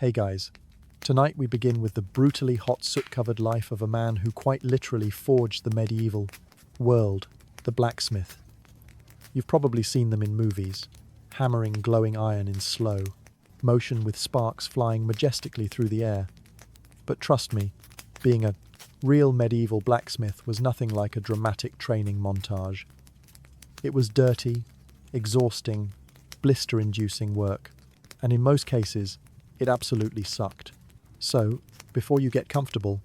Hey guys, tonight we begin with the brutally hot soot-covered life of a man who quite literally forged the medieval world, the blacksmith. You've probably seen them in movies, hammering glowing iron in slow motion with sparks flying majestically through the air. But trust me, being a real medieval blacksmith was nothing like a dramatic training montage. It was dirty, exhausting, blister-inducing work, and in most cases, it absolutely sucked. So, before you get comfortable,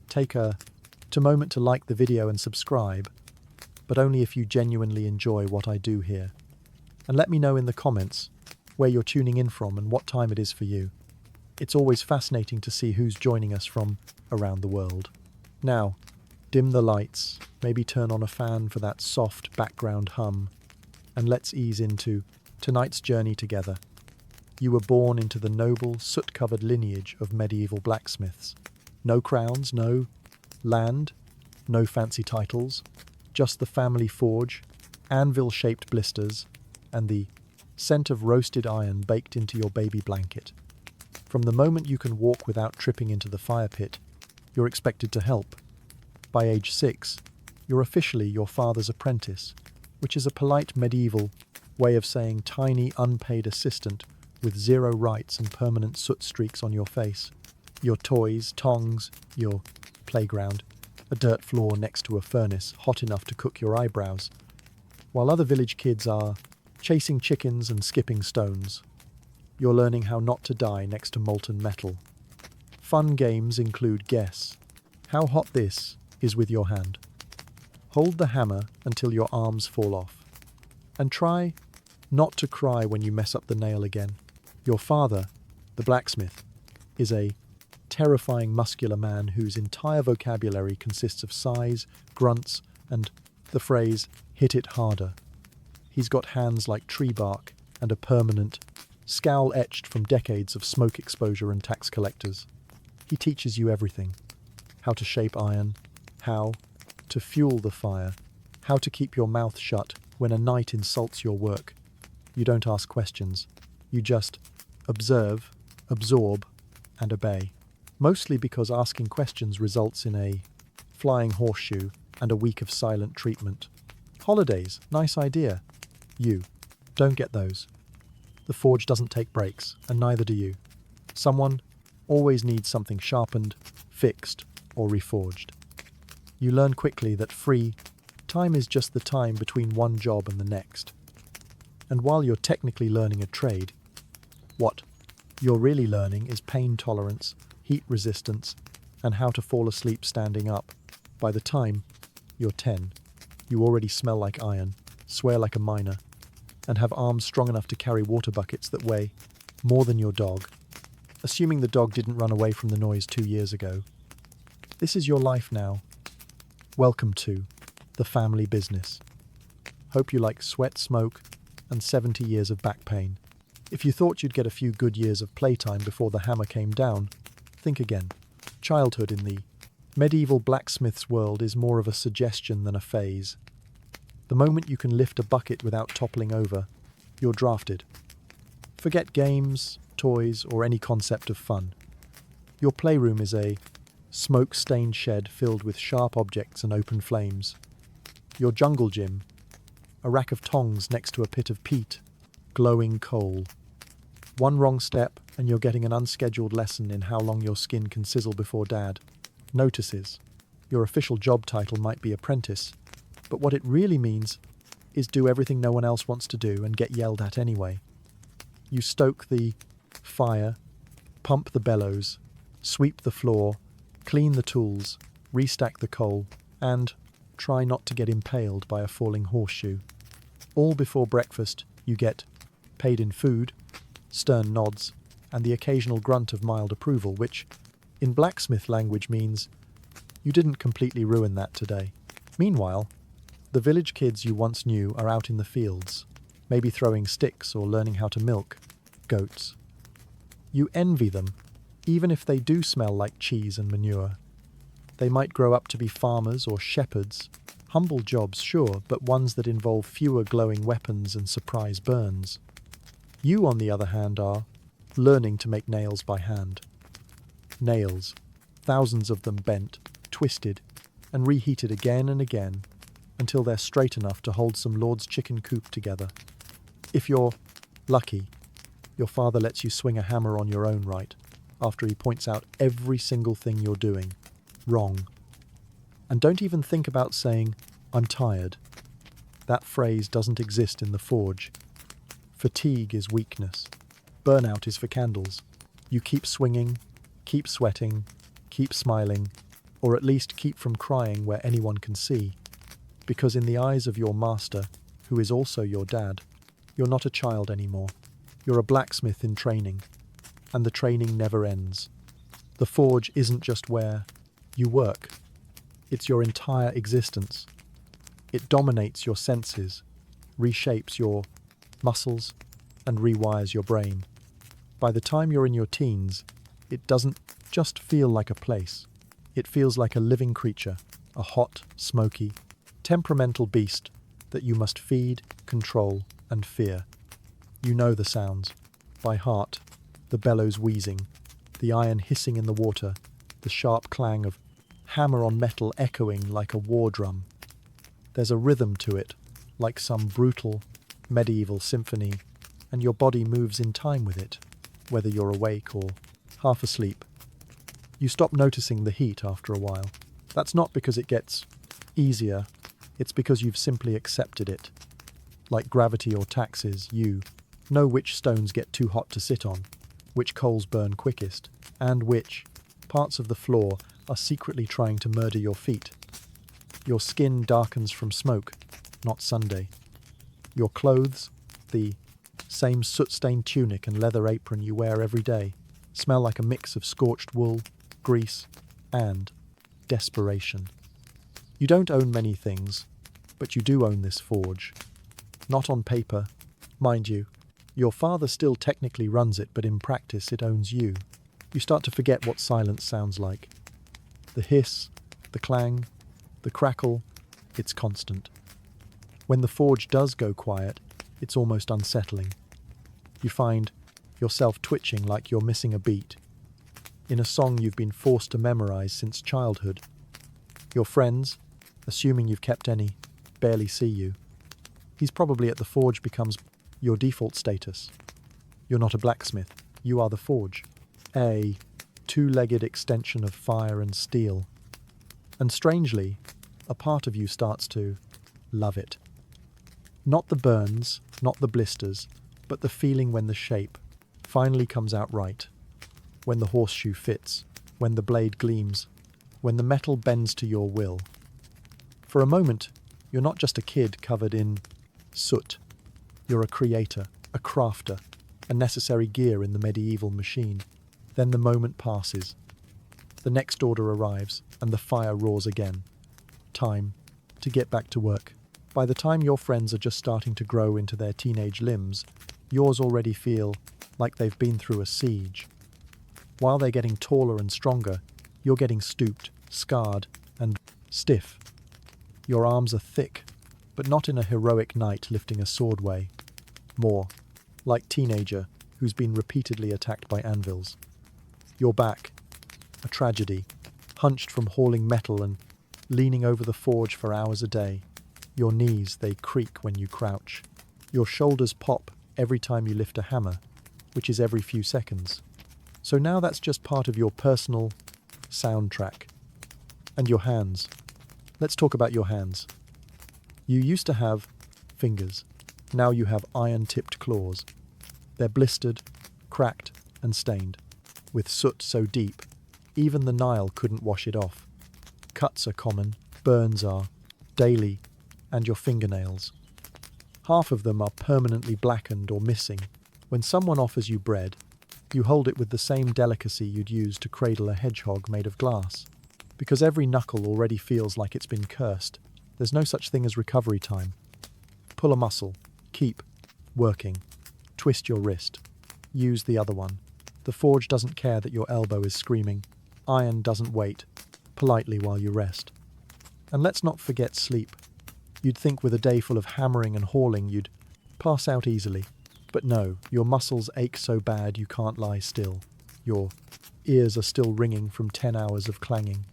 take a moment to like the video and subscribe, but only if you genuinely enjoy what I do here. And let me know in the comments where you're tuning in from and what time it is for you. It's always fascinating to see who's joining us from around the world. Now, dim the lights, maybe turn on a fan for that soft background hum, and let's ease into tonight's journey together. You were born into the noble, soot-covered lineage of medieval blacksmiths. No crowns, no land, no fancy titles, just the family forge, anvil-shaped blisters, and the scent of roasted iron baked into your baby blanket. From the moment you can walk without tripping into the fire pit, you're expected to help. By age 6, you're officially your father's apprentice, which is a polite medieval way of saying tiny unpaid assistant with zero rights and permanent soot streaks on your face. Your toys, tongs, your playground, a dirt floor next to a furnace hot enough to cook your eyebrows. While other village kids are chasing chickens and skipping stones, you're learning how not to die next to molten metal. Fun games include guess how hot this is with your hand. Hold the hammer until your arms fall off. And try not to cry when you mess up the nail again. Your father, the blacksmith, is a terrifying muscular man whose entire vocabulary consists of sighs, grunts, and the phrase, "hit it harder." He's got hands like tree bark and a permanent scowl etched from decades of smoke exposure and tax collectors. He teaches you everything. How to shape iron, how to fuel the fire, how to keep your mouth shut when a knight insults your work. You don't ask questions. You just observe, absorb, and obey. Mostly because asking questions results in a flying horseshoe and a week of silent treatment. Holidays, nice idea. You don't get those. The forge doesn't take breaks, and neither do you. Someone always needs something sharpened, fixed, or reforged. You learn quickly that free time is just the time between one job and the next. And while you're technically learning a trade, what you're really learning is pain tolerance, heat resistance, and how to fall asleep standing up. By the time you're 10, you already smell like iron, swear like a miner, and have arms strong enough to carry water buckets that weigh more than your dog, assuming the dog didn't run away from the noise 2 years ago. This is your life now. Welcome to the family business. Hope you like sweat, smoke, and 70 years of back pain. If you thought you'd get a few good years of playtime before the hammer came down, think again. Childhood in the medieval blacksmith's world is more of a suggestion than a phase. The moment you can lift a bucket without toppling over, you're drafted. Forget games, toys, or any concept of fun. Your playroom is a smoke-stained shed filled with sharp objects and open flames. Your jungle gym, a rack of tongs next to a pit of peat, glowing coal. One wrong step and you're getting an unscheduled lesson in how long your skin can sizzle before Dad notices. Your official job title might be apprentice, but what it really means is do everything no one else wants to do and get yelled at anyway. You stoke the fire, pump the bellows, sweep the floor, clean the tools, restack the coal, and try not to get impaled by a falling horseshoe. All before breakfast, you get paid in food, stern nods, and the occasional grunt of mild approval, which, in blacksmith language, means you didn't completely ruin that today. Meanwhile, the village kids you once knew are out in the fields, maybe throwing sticks or learning how to milk goats. You envy them, even if they do smell like cheese and manure. They might grow up to be farmers or shepherds, humble jobs, sure, but ones that involve fewer glowing weapons and surprise burns. You, on the other hand, are learning to make nails by hand. Nails, thousands of them bent, twisted, and reheated again and again until they're straight enough to hold some lord's chicken coop together. If you're lucky, your father lets you swing a hammer on your own right after he points out every single thing you're doing wrong. And don't even think about saying, "I'm tired." That phrase doesn't exist in the forge. Fatigue is weakness. Burnout is for candles. You keep swinging, keep sweating, keep smiling, or at least keep from crying where anyone can see. Because in the eyes of your master, who is also your dad, you're not a child anymore. You're a blacksmith in training, and the training never ends. The forge isn't just where you work. It's your entire existence. It dominates your senses, reshapes your muscles, and rewires your brain. By the time you're in your teens, it doesn't just feel like a place. It feels like a living creature, a hot, smoky, temperamental beast that you must feed, control, and fear. You know the sounds by heart, the bellows wheezing, the iron hissing in the water, the sharp clang of hammer on metal echoing like a war drum. There's a rhythm to it, like some brutal, medieval symphony, and your body moves in time with it, whether you're awake or half asleep. You stop noticing the heat after a while. That's not because it gets easier, it's because you've simply accepted it. Like gravity or taxes, you know which stones get too hot to sit on, which coals burn quickest, and which parts of the floor are secretly trying to murder your feet. Your skin darkens from smoke, not Sunday. Your clothes, the same soot-stained tunic and leather apron you wear every day, smell like a mix of scorched wool, grease, and desperation. You don't own many things, but you do own this forge. Not on paper, mind you. Your father still technically runs it, but in practice it owns you. You start to forget what silence sounds like. The hiss, the clang, the crackle, it's constant. When the forge does go quiet, it's almost unsettling. You find yourself twitching like you're missing a beat in a song you've been forced to memorize since childhood. Your friends, assuming you've kept any, barely see you. He's probably at the forge becomes your default status. You're not a blacksmith, you are the forge. A two-legged extension of fire and steel. And strangely, a part of you starts to love it. Not the burns, not the blisters, but the feeling when the shape finally comes out right. When the horseshoe fits, when the blade gleams, when the metal bends to your will. For a moment, you're not just a kid covered in soot. You're a creator, a crafter, a necessary gear in the medieval machine. Then the moment passes. The next order arrives, and the fire roars again. Time to get back to work. By the time your friends are just starting to grow into their teenage limbs, yours already feel like they've been through a siege. While they're getting taller and stronger, you're getting stooped, scarred, and stiff. Your arms are thick, but not in a heroic knight lifting a sword way. More like teenager who's been repeatedly attacked by anvils. Your back, a tragedy, hunched from hauling metal and leaning over the forge for hours a day. Your knees, they creak when you crouch. Your shoulders pop every time you lift a hammer, which is every few seconds. So now that's just part of your personal soundtrack. And your hands. Let's talk about your hands. You used to have fingers. Now you have iron-tipped claws. They're blistered, cracked, and stained, with soot so deep, even the Nile couldn't wash it off. Cuts are common, burns are daily, and your fingernails. Half of them are permanently blackened or missing. When someone offers you bread, you hold it with the same delicacy you'd use to cradle a hedgehog made of glass. Because every knuckle already feels like it's been cursed. There's no such thing as recovery time. Pull a muscle. Keep working. Twist your wrist. Use the other one. The forge doesn't care that your elbow is screaming. Iron doesn't wait politely while you rest. And let's not forget sleep. You'd think with a day full of hammering and hauling you'd pass out easily. But no, your muscles ache so bad you can't lie still. Your ears are still ringing from 10 hours of clanging.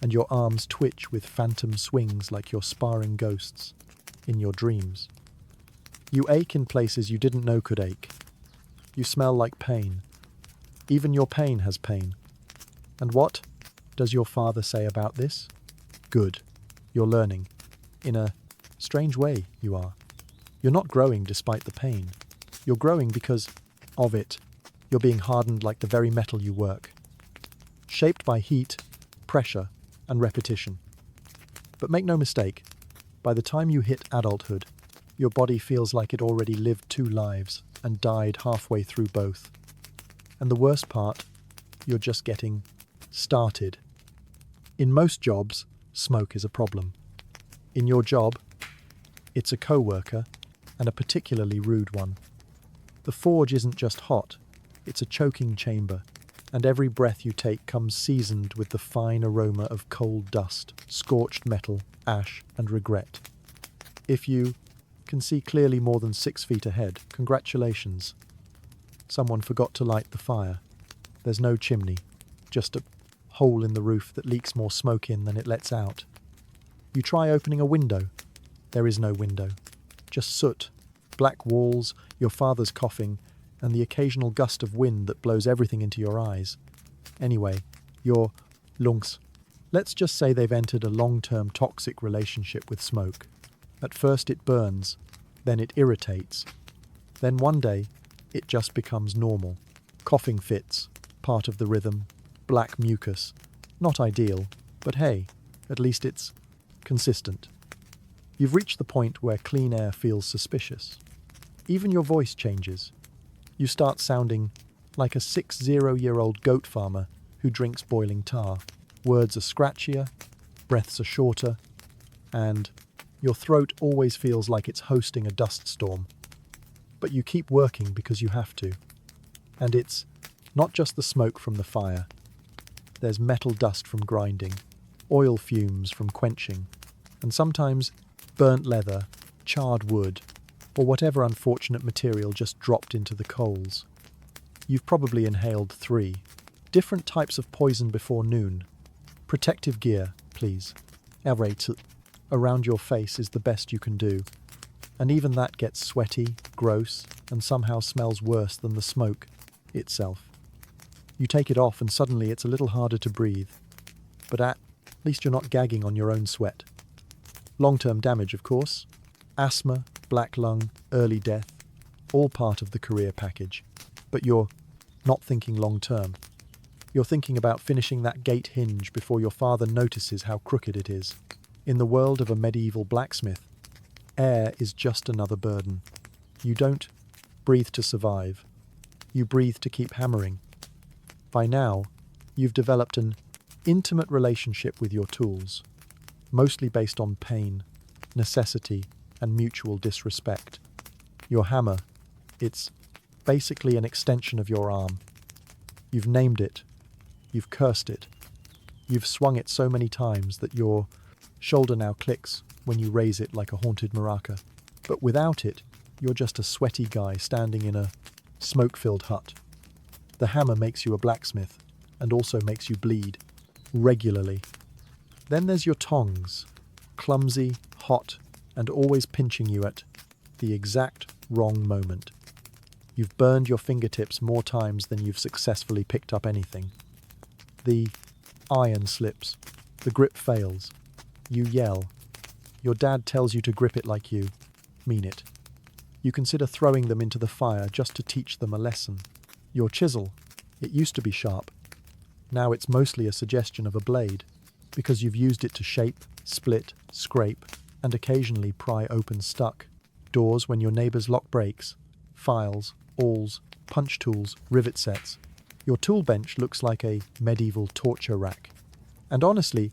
And your arms twitch with phantom swings like you're sparring ghosts in your dreams. You ache in places you didn't know could ache. You smell like pain. Even your pain has pain. And what does your father say about this? Good. You're learning. In a strange way, you are. You're not growing despite the pain. You're growing because of it. You're being hardened like the very metal you work. Shaped by heat, pressure, and repetition. But make no mistake, by the time you hit adulthood, your body feels like it already lived 2 lives and died halfway through both. And the worst part, you're just getting started. In most jobs, smoke is a problem. In your job, it's a co-worker, and a particularly rude one. The forge isn't just hot, it's a choking chamber, and every breath you take comes seasoned with the fine aroma of coal dust, scorched metal, ash, and regret. If you can see clearly more than 6 feet ahead, congratulations. Someone forgot to light the fire. There's no chimney, just a hole in the roof that leaks more smoke in than it lets out. You try opening a window. There is no window. Just soot, black walls, your father's coughing, and the occasional gust of wind that blows everything into your eyes. Anyway, your lungs. Let's just say they've entered a long-term toxic relationship with smoke. At first it burns, then it irritates. Then one day, it just becomes normal. Coughing fits, part of the rhythm, black mucus. Not ideal, but hey, at least it's consistent. You've reached the point where clean air feels suspicious. Even your voice changes. You start sounding like a 60-year-old goat farmer who drinks boiling tar. Words are scratchier, breaths are shorter, and your throat always feels like it's hosting a dust storm. But you keep working because you have to. And it's not just the smoke from the fire. There's metal dust from grinding, oil fumes from quenching, and sometimes burnt leather, charred wood, or whatever unfortunate material just dropped into the coals. You've probably inhaled 3 different types of poison before noon. Protective gear, please. Around your face is the best you can do. And even that gets sweaty, gross, and somehow smells worse than the smoke itself. You take it off and suddenly it's a little harder to breathe. But at least you're not gagging on your own sweat. Long-term damage, of course. Asthma, black lung, early death, all part of the career package. But you're not thinking long-term. You're thinking about finishing that gate hinge before your father notices how crooked it is. In the world of a medieval blacksmith, air is just another burden. You don't breathe to survive. You breathe to keep hammering. By now, you've developed an intimate relationship with your tools, mostly based on pain, necessity, and mutual disrespect. Your hammer, it's basically an extension of your arm. You've named it. You've cursed it. You've swung it so many times that your shoulder now clicks when you raise it like a haunted maraca. But without it, you're just a sweaty guy standing in a smoke-filled hut. The hammer makes you a blacksmith and also makes you bleed regularly. Then there's your tongs, clumsy, hot, and always pinching you at the exact wrong moment. You've burned your fingertips more times than you've successfully picked up anything. The iron slips. The grip fails. You yell. Your dad tells you to grip it like you mean it. You consider throwing them into the fire just to teach them a lesson. Your chisel. It used to be sharp. Now it's mostly a suggestion of a blade, because you've used it to shape, split, scrape, and occasionally pry open stuck doors when your neighbour's lock breaks, files, awls, punch tools, rivet sets. Your tool bench looks like a medieval torture rack. And honestly,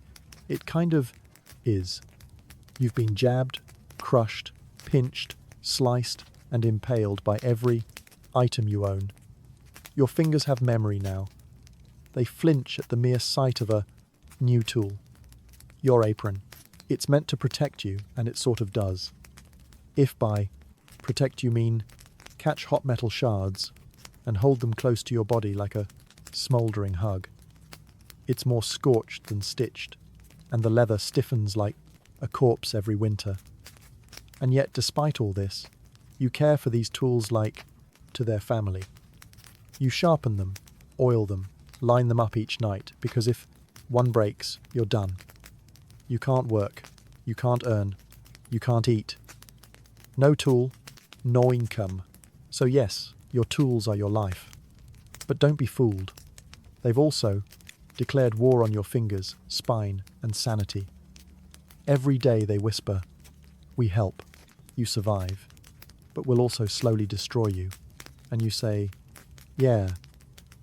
it kind of is. You've been jabbed, crushed, pinched, sliced, and impaled by every item you own. Your fingers have memory now. They flinch at the mere sight of a new tool. Your apron. It's meant to protect you, and it sort of does. If by protect you mean Catch hot metal shards and hold them close to your body like a smouldering hug. It's more scorched than stitched, and the leather stiffens like a corpse every winter. And yet, despite all this, you care for these tools like to their family. You sharpen them, oil them, line them up each night, because if one breaks, you're done. You can't work, you can't earn, you can't eat. No tool, no income. So yes, your tools are your life. But don't be fooled. They've also declared war on your fingers, spine, and sanity. Every day they whisper, "We help, you survive, but we'll also slowly destroy you." And you say, "Yeah,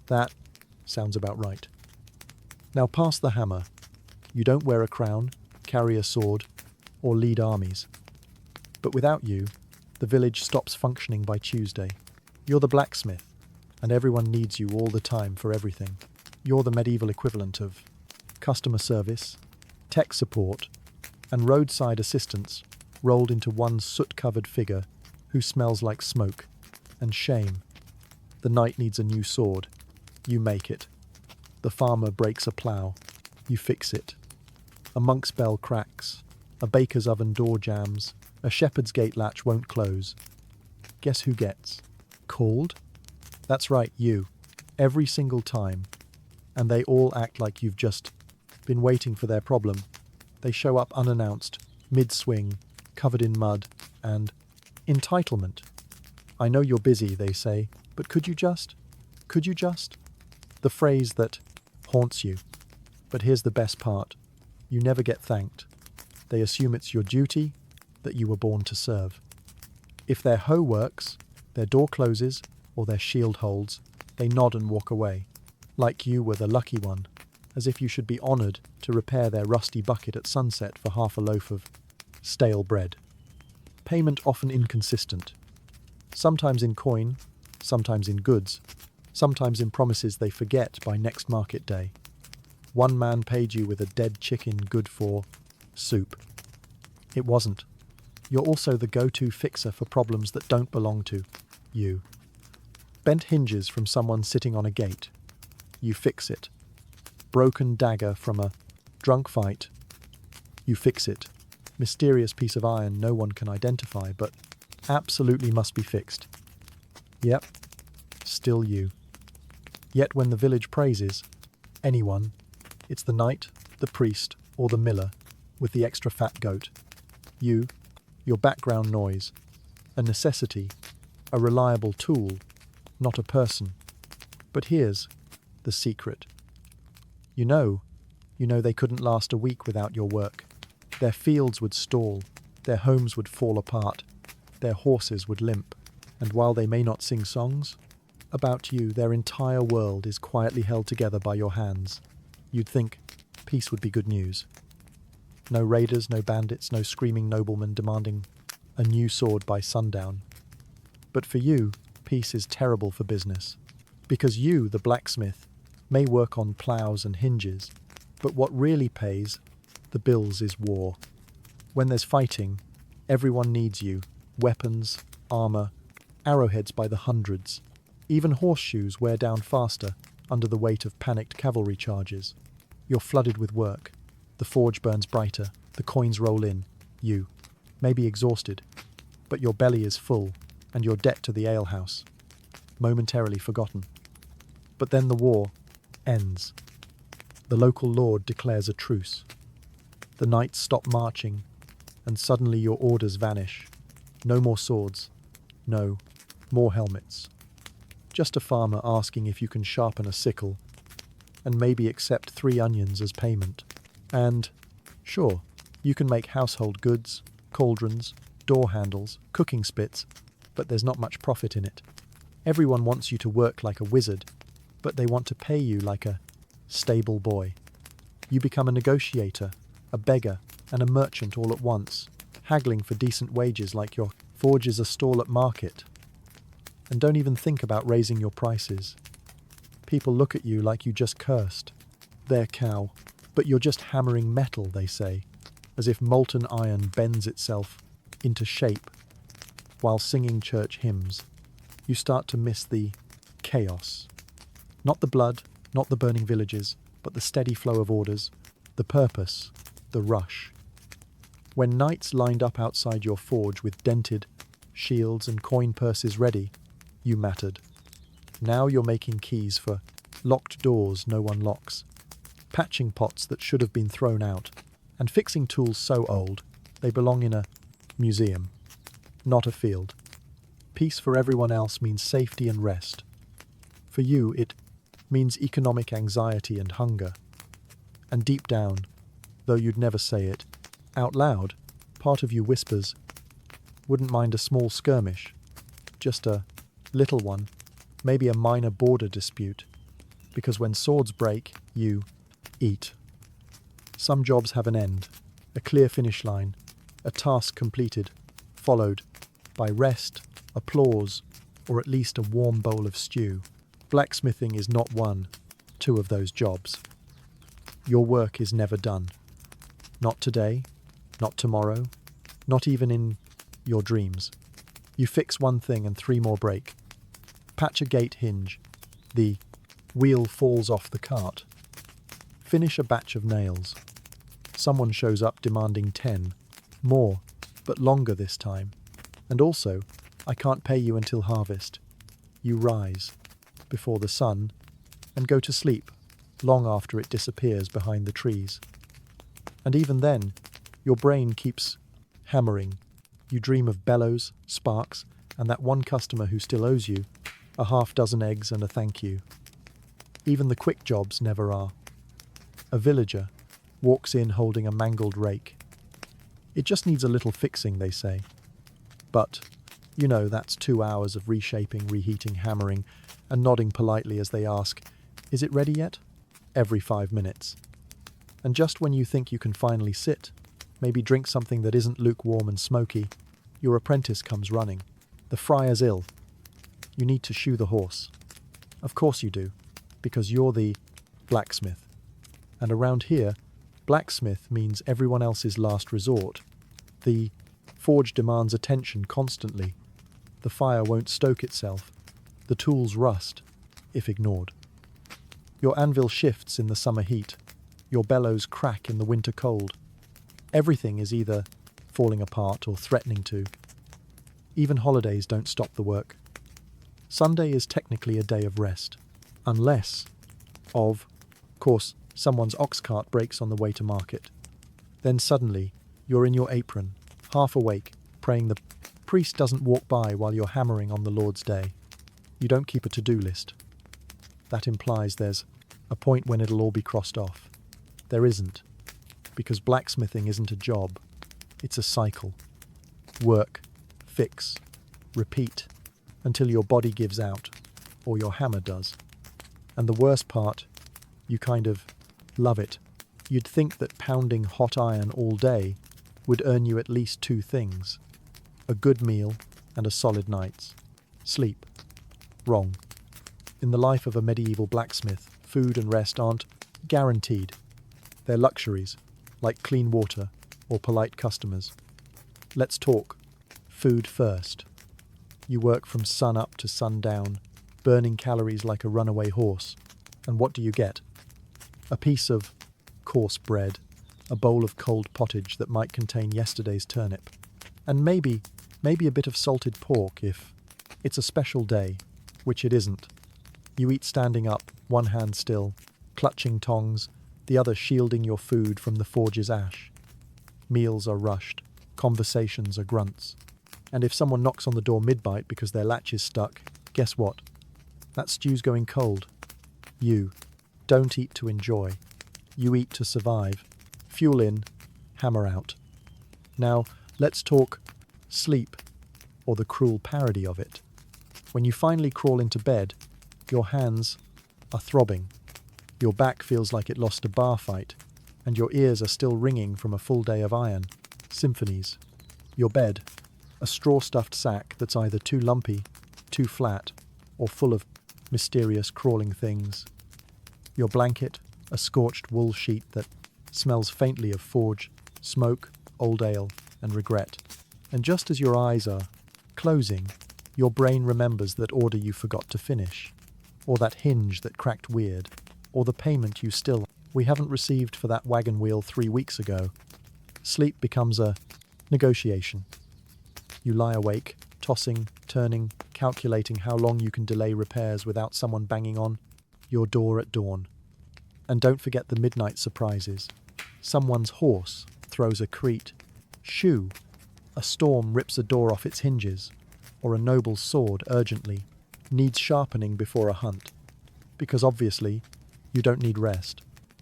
that sounds about right." Now pass the hammer. You don't wear a crown, carry a sword, or lead armies. But without you, the village stops functioning by Tuesday. You're the blacksmith, and everyone needs you all the time for everything. You're the medieval equivalent of customer service, tech support, and roadside assistance rolled into one soot-covered figure who smells like smoke and shame. The knight needs a new sword. You make it. The farmer breaks a plow. You fix it. A monk's bell cracks. A baker's oven door jams. A shepherd's gate latch won't close. Guess who gets called? That's right, you. Every single time. And they all act like you've just been waiting for their problem. They show up unannounced, mid-swing, covered in mud, and entitlement. "I know you're busy," they say, "but could you just? Could you just?" The phrase that haunts you. But here's the best part. You never get thanked. They assume it's your duty, that you were born to serve. If their hoe works, their door closes, or their shield holds, they nod and walk away, like you were the lucky one, as if you should be honoured to repair their rusty bucket at sunset for half a loaf of stale bread. Payment often inconsistent. Sometimes in coin, sometimes in goods, sometimes in promises they forget by next market day. One man paid you with a dead chicken good for soup. It wasn't. You're also the go-to fixer for problems that don't belong to you. Bent hinges from someone sitting on a gate. You fix it. Broken dagger from a drunk fight. You fix it. Mysterious piece of iron no one can identify, but absolutely must be fixed. Yep, still you. Yet when the village praises anyone, it's the knight, the priest, or the miller with the extra fat goat. You, your background noise, a necessity, a reliable tool, not a person. But here's the secret. You know they couldn't last a week without your work. Their fields would stall, their homes would fall apart, their horses would limp, and while they may not sing songs about you, their entire world is quietly held together by your hands. You'd think peace would be good news. No raiders, no bandits, no screaming noblemen demanding a new sword by sundown. But for you, peace is terrible for business. Because you, the blacksmith, may work on plows and hinges, but what really pays the bills is war. When there's fighting, everyone needs you. Weapons, armor, arrowheads by the hundreds. Even horseshoes wear down faster under the weight of panicked cavalry charges. You're flooded with work. The forge burns brighter. The coins roll in. You, maybe exhausted, but your belly is full, and your debt to the alehouse, momentarily forgotten. But then the war ends. The local lord declares a truce. The knights stop marching, and suddenly your orders vanish. No more swords. No, more helmets. Just a farmer asking if you can sharpen a sickle, and maybe accept 3 onions as payment. And, sure, you can make household goods, cauldrons, door handles, cooking spits, but there's not much profit in it. Everyone wants you to work like a wizard, but they want to pay you like a stable boy. You become a negotiator, a beggar, and a merchant all at once, haggling for decent wages like your forge is a stall at market. And don't even think about raising your prices. People look at you like you just cursed. Their cow. But you're just hammering metal, they say, as if molten iron bends itself into shape while singing church hymns. you start to miss the chaos. Not the blood, not the burning villages, but the steady flow of orders, the purpose, the rush. When knights lined up outside your forge with dented shields and coin purses ready, you mattered. Now you're making keys for locked doors no one locks, patching pots that should have been thrown out, and fixing tools so old they belong in a museum, not a field. Peace for everyone else means safety and rest. For you, it means economic anxiety and hunger. And deep down, though you'd never say it, out loud, part of you whispers, wouldn't mind a small skirmish, just a little one, maybe a minor border dispute, because when swords break, you eat. Some jobs have an end, a clear finish line, a task completed, followed by rest, applause, or at least a warm bowl of stew. Blacksmithing is not one, two of those jobs. Your work is never done. Not today, not tomorrow, not even in your dreams. You fix one thing and three more break. Patch a gate hinge. The wheel falls off the cart. Finish a batch of nails. Someone shows up demanding 10. More, but longer this time. And also, I can't pay you until harvest. You rise before the sun and go to sleep long after it disappears behind the trees. And even then, your brain keeps hammering. You dream of bellows, sparks, and that one customer who still owes you a half dozen eggs and a thank you. Even the quick jobs never are. A villager walks in holding a mangled rake. It just needs a little fixing, they say. But, you know, that's 2 hours of reshaping, reheating, hammering, and nodding politely as they ask, "Is it ready yet?" every 5 minutes. And just when you think you can finally sit, maybe drink something that isn't lukewarm and smoky, your apprentice comes running. The friar's ill. You need to shoe the horse. Of course you do, because you're the blacksmith. And around here, blacksmith means everyone else's last resort. The forge demands attention constantly. The fire won't stoke itself. The tools rust, if ignored. Your anvil shifts in the summer heat. Your bellows crack in the winter cold. Everything is either falling apart or threatening to. Even holidays don't stop the work. Sunday is technically a day of rest, unless, of course, someone's ox cart breaks on the way to market. Then suddenly, you're in your apron, half awake, praying the priest doesn't walk by while you're hammering on the Lord's day. You don't keep a to-do list. That implies there's a point when it'll all be crossed off. There isn't, because blacksmithing isn't a job. It's a cycle. Work, fix, repeat, until your body gives out, or your hammer does. And the worst part, you kind of love it. You'd think that pounding hot iron all day would earn you at least 2 things: a good meal and a solid night's sleep. Wrong. In the life of a medieval blacksmith, food and rest aren't guaranteed. They're luxuries, like clean water or polite customers. Let's talk food first. You work from sun up to sundown, burning calories like a runaway horse. And what do you get? A piece of coarse bread, a bowl of cold pottage that might contain yesterday's turnip, and maybe a bit of salted pork if it's a special day, which it isn't. You eat standing up, one hand still, clutching tongs, the other shielding your food from the forge's ash. Meals are rushed, conversations are grunts. And if someone knocks on the door mid-bite because their latch is stuck, guess what? That stew's going cold. You don't eat to enjoy. You eat to survive. Fuel in, hammer out. Now, let's talk sleep, or the cruel parody of it. When you finally crawl into bed, your hands are throbbing. Your back feels like it lost a bar fight, and your ears are still ringing from a full day of iron. Symphonies. Your bed, a straw-stuffed sack that's either too lumpy, too flat, or full of mysterious crawling things. Your blanket, a scorched wool sheet that smells faintly of forge, smoke, old ale, and regret. And just as your eyes are closing, Your brain remembers that order you forgot to finish, or that hinge that cracked weird, or the payment you still we haven't received for that wagon wheel 3 weeks ago. Sleep becomes a negotiation. You lie awake, tossing, turning, calculating how long you can delay repairs without someone banging on your door at dawn. And don't forget the midnight surprises. Someone's horse throws a crete, shoe, a storm rips a door off its hinges, or a noble sword urgently needs sharpening before a hunt. Because obviously, you don't need rest.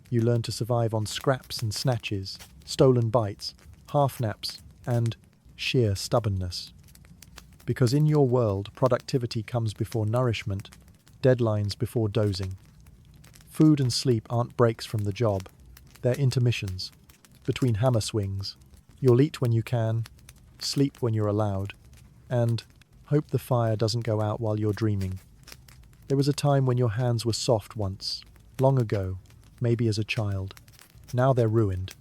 You learn to survive on scraps and snatches, stolen bites, half-naps, and sheer stubbornness. Because in your world, productivity comes before nourishment, deadlines before dozing. Food and sleep aren't breaks from the job, they're intermissions, between hammer swings. You'll eat when you can, sleep when you're allowed, and hope the fire doesn't go out while you're dreaming. There was a time when your hands were soft once, long ago, maybe as a child. Now they're ruined.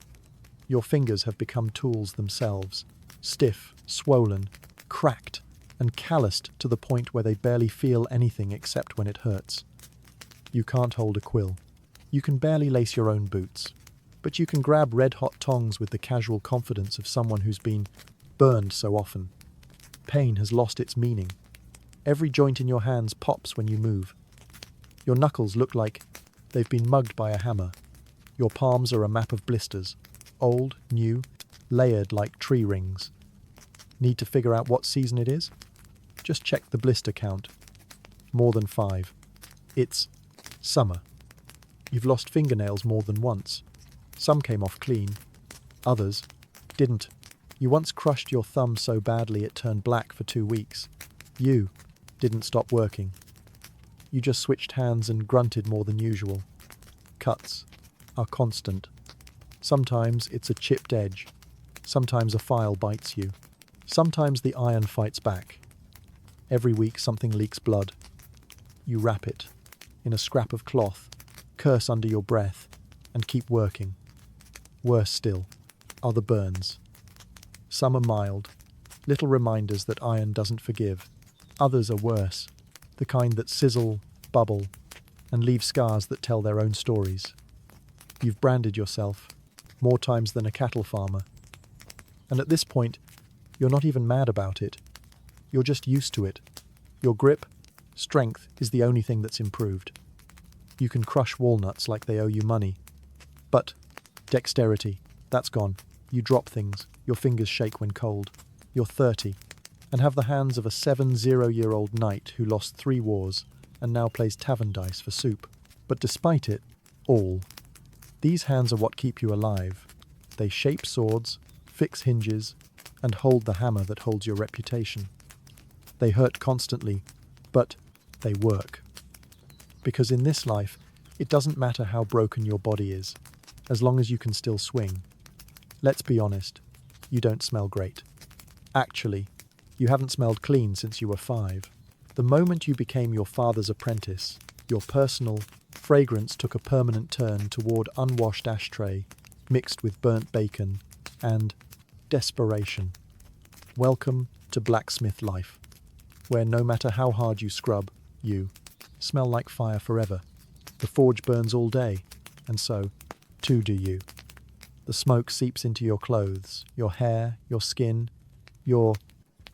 Your fingers have become tools themselves, stiff, swollen, cracked, and calloused to the point where they barely feel anything except when it hurts. You can't hold a quill. You can barely lace your own boots. But you can grab red-hot tongs with the casual confidence of someone who's been burned so often. Pain has lost its meaning. Every joint in your hands pops when you move. Your knuckles look like they've been mugged by a hammer. Your palms are a map of blisters, old, new, layered like tree rings. Need to figure out what season it is? Just check the blister count. More than 5. It's summer. You've lost fingernails more than once. Some came off clean. Others didn't. You once crushed your thumb so badly it turned black for 2 weeks. You didn't stop working. You just switched hands and grunted more than usual. Cuts are constant. Sometimes it's a chipped edge. Sometimes a file bites you. Sometimes the iron fights back. Every week something leaks blood. You wrap it in a scrap of cloth, curse under your breath, and keep working. Worse still are the burns. Some are mild, little reminders that iron doesn't forgive. Others are worse, the kind that sizzle, bubble, and leave scars that tell their own stories. You've branded yourself, more times than a cattle farmer. And at this point, you're not even mad about it. You're just used to it. Your grip, strength is the only thing that's improved. You can crush walnuts like they owe you money. But dexterity, that's gone. You drop things, your fingers shake when cold. You're 30, and have the hands of a 70-year-old knight who lost 3 wars and now plays tavern dice for soup. But despite it all, these hands are what keep you alive. They shape swords, fix hinges, and hold the hammer that holds your reputation. They hurt constantly, but they work. Because in this life, it doesn't matter how broken your body is, as long as you can still swing. Let's be honest, you don't smell great. Actually, you haven't smelled clean since you were 5. The moment you became your father's apprentice, your personal fragrance took a permanent turn toward unwashed ashtray, mixed with burnt bacon, and desperation. Welcome to Blacksmith life, where no matter how hard you scrub, you smell like fire forever. The forge burns all day, and so, too do you. The smoke seeps into your clothes, your hair, your skin. Your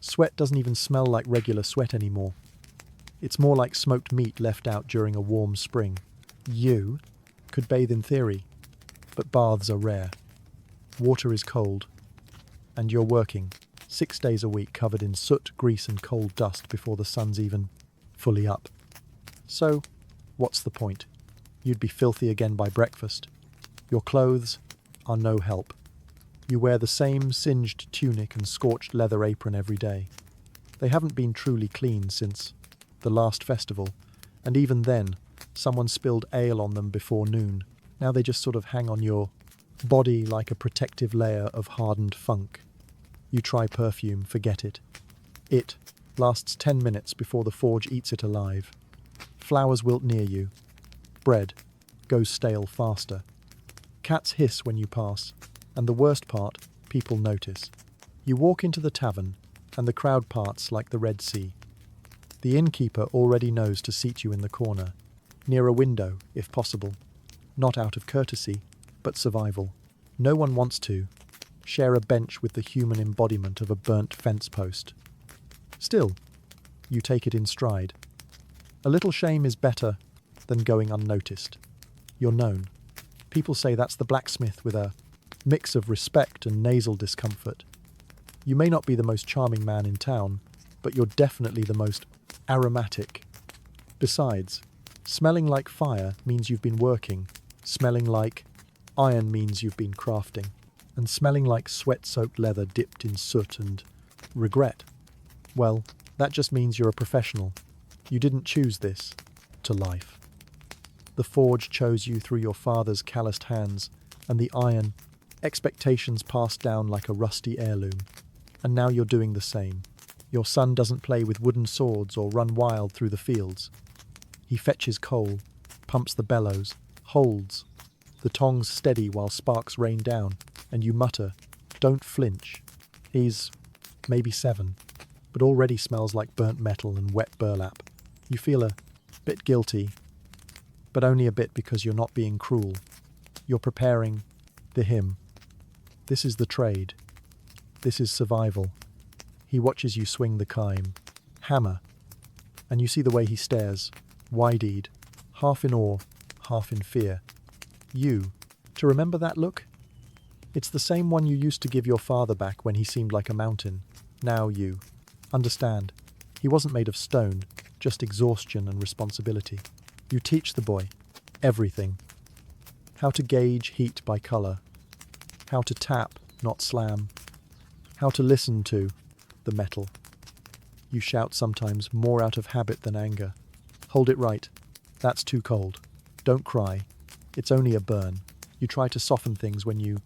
sweat doesn't even smell like regular sweat anymore. It's more like smoked meat left out during a warm spring. You could bathe in theory, but baths are rare. Water is cold, and you're working 6 days a week covered in soot, grease and coal dust before the sun's even fully up. So, what's the point? You'd be filthy again by breakfast. Your clothes are no help. You wear the same singed tunic and scorched leather apron every day. They haven't been truly clean since the last festival, and even then, someone spilled ale on them before noon. Now they just sort of hang on your body like a protective layer of hardened funk. You try perfume, forget it. It lasts 10 minutes before the forge eats it alive. Flowers wilt near you. Bread goes stale faster. Cats hiss when you pass. And the worst part, people notice. You walk into the tavern, and the crowd parts like the Red Sea. The innkeeper already knows to seat you in the corner, near a window, if possible. Not out of courtesy, but survival. No one wants to share a bench with the human embodiment of a burnt fence post. Still, you take it in stride. A little shame is better than going unnoticed. You're known. People say that's the blacksmith with a mix of respect and nasal discomfort. You may not be the most charming man in town, but you're definitely the most aromatic. Besides, smelling like fire means you've been working. Smelling like iron means you've been crafting. And smelling like sweat-soaked leather dipped in soot and regret, well, that just means you're a professional. You didn't choose this to life. The forge chose you through your father's calloused hands, and the iron, expectations passed down like a rusty heirloom. And now you're doing the same. Your son doesn't play with wooden swords or run wild through the fields. He fetches coal, pumps the bellows, holds the tongs steady while sparks rain down, and you mutter, "Don't flinch." He's maybe 7, but already smells like burnt metal and wet burlap. You feel a bit guilty, but only a bit because you're not being cruel. You're preparing the hymn. This is the trade. This is survival. He watches you swing the hammer, and you see the way he stares, wide-eyed, half in awe, half in fear. To remember that look? It's the same one you used to give your father back when he seemed like a mountain. Now you understand. He wasn't made of stone, just exhaustion and responsibility. You teach the boy everything. How to gauge heat by color. How to tap, not slam. How to listen to the metal. You shout sometimes more out of habit than anger. Hold it right. That's too cold. Don't cry. It's only a burn. You try to soften things when you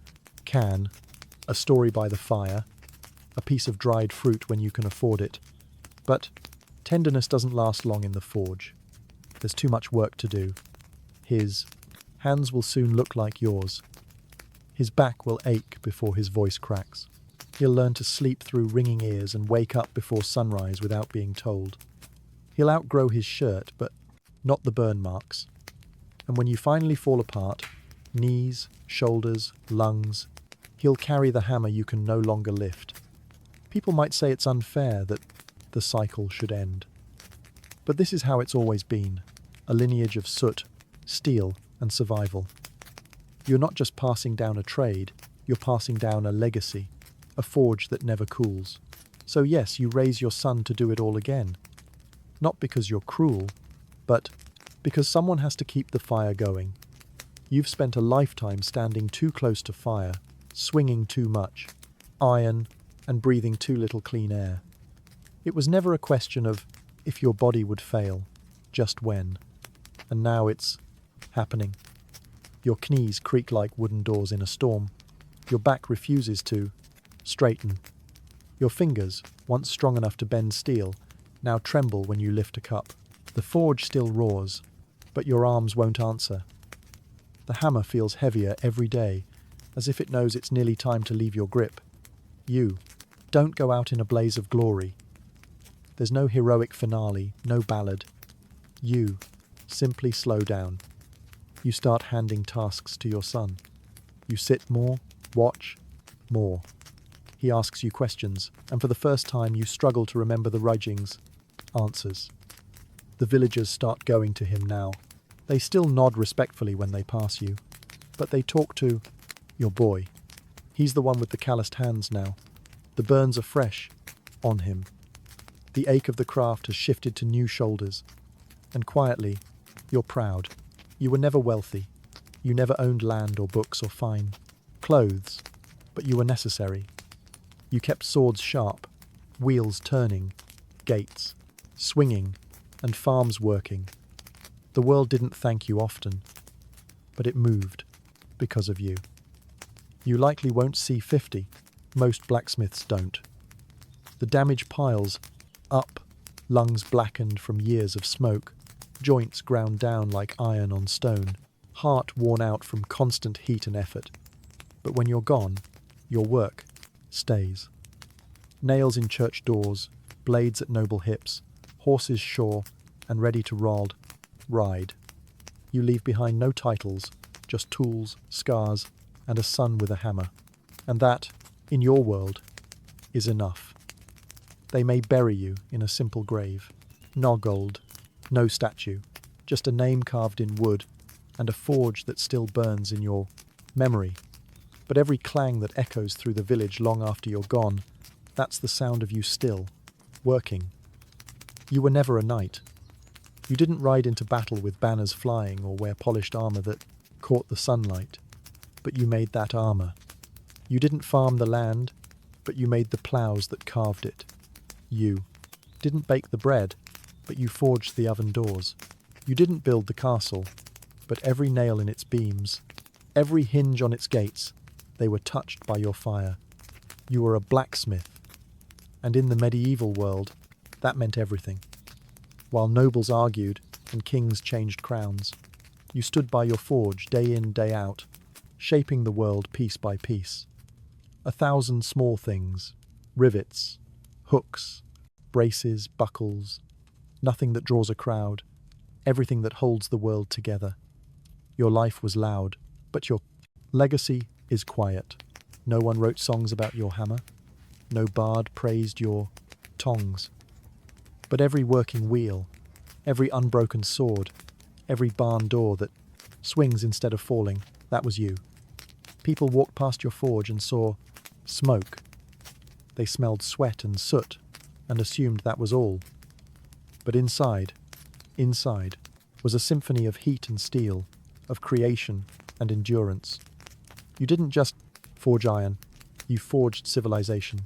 can. A story by the fire. A piece of dried fruit when you can afford it. But tenderness doesn't last long in the forge. There's too much work to do. His hands will soon look like yours. His back will ache before his voice cracks. He'll learn to sleep through ringing ears and wake up before sunrise without being told. He'll outgrow his shirt, but not the burn marks. And when you finally fall apart, knees, shoulders, lungs, he'll carry the hammer you can no longer lift. People might say it's unfair that the cycle should end. But this is how it's always been, a lineage of soot, steel, and survival. You're not just passing down a trade, you're passing down a legacy, a forge that never cools. So yes, you raise your son to do it all again. Not because you're cruel, but because someone has to keep the fire going. You've spent a lifetime standing too close to fire, swinging too much, iron, and breathing too little clean air. It was never a question of if your body would fail, just when. And now it's happening. Your knees creak like wooden doors in a storm. Your back refuses to straighten. Your fingers, once strong enough to bend steel, now tremble when you lift a cup. The forge still roars, but your arms won't answer. The hammer feels heavier every day, as if it knows it's nearly time to leave your grip. You don't go out in a blaze of glory. There's no heroic finale, no ballad. You simply slow down. You start handing tasks to your son. You sit more, watch more. He asks you questions, and for the first time you struggle to remember the Rajing's answers. The villagers start going to him now. They still nod respectfully when they pass you, but they talk to your boy. He's the one with the calloused hands now. The burns are fresh on him. The ache of the craft has shifted to new shoulders. And quietly, you're proud. You were never wealthy. You never owned land or books or fine clothes, but you were necessary. You kept swords sharp, wheels turning, gates swinging, and farms working. The world didn't thank you often, but it moved because of you. You likely won't see 50. Most blacksmiths don't. The damage piles up, lungs blackened from years of smoke, joints ground down like iron on stone, heart worn out from constant heat and effort. But when you're gone, your work stays. Nails in church doors, blades at noble hips, horses sure and ready to ride. You leave behind no titles, just tools, scars, and a son with a hammer. And that, in your world, is enough. They may bury you in a simple grave. No gold, no statue, just a name carved in wood and a forge that still burns in your memory. But every clang that echoes through the village long after you're gone, that's the sound of you still, working. You were never a knight. You didn't ride into battle with banners flying or wear polished armor that caught the sunlight, but you made that armor. You didn't farm the land, but you made the plows that carved it. You didn't bake the bread, but you forged the oven doors. You didn't build the castle, but every nail in its beams, every hinge on its gates, they were touched by your fire. You were a blacksmith. And in the medieval world, that meant everything. While nobles argued and kings changed crowns, you stood by your forge day in, day out, shaping the world piece by piece. 1,000 small things, rivets, hooks, braces, buckles, nothing that draws a crowd, everything that holds the world together. Your life was loud, but your legacy is quiet. No one wrote songs about your hammer. No bard praised your tongs. But every working wheel, every unbroken sword, every barn door that swings instead of falling, that was you. People walked past your forge and saw smoke. They smelled sweat and soot and assumed that was all. But inside was a symphony of heat and steel, of creation and endurance. You didn't just forge iron, you forged civilization.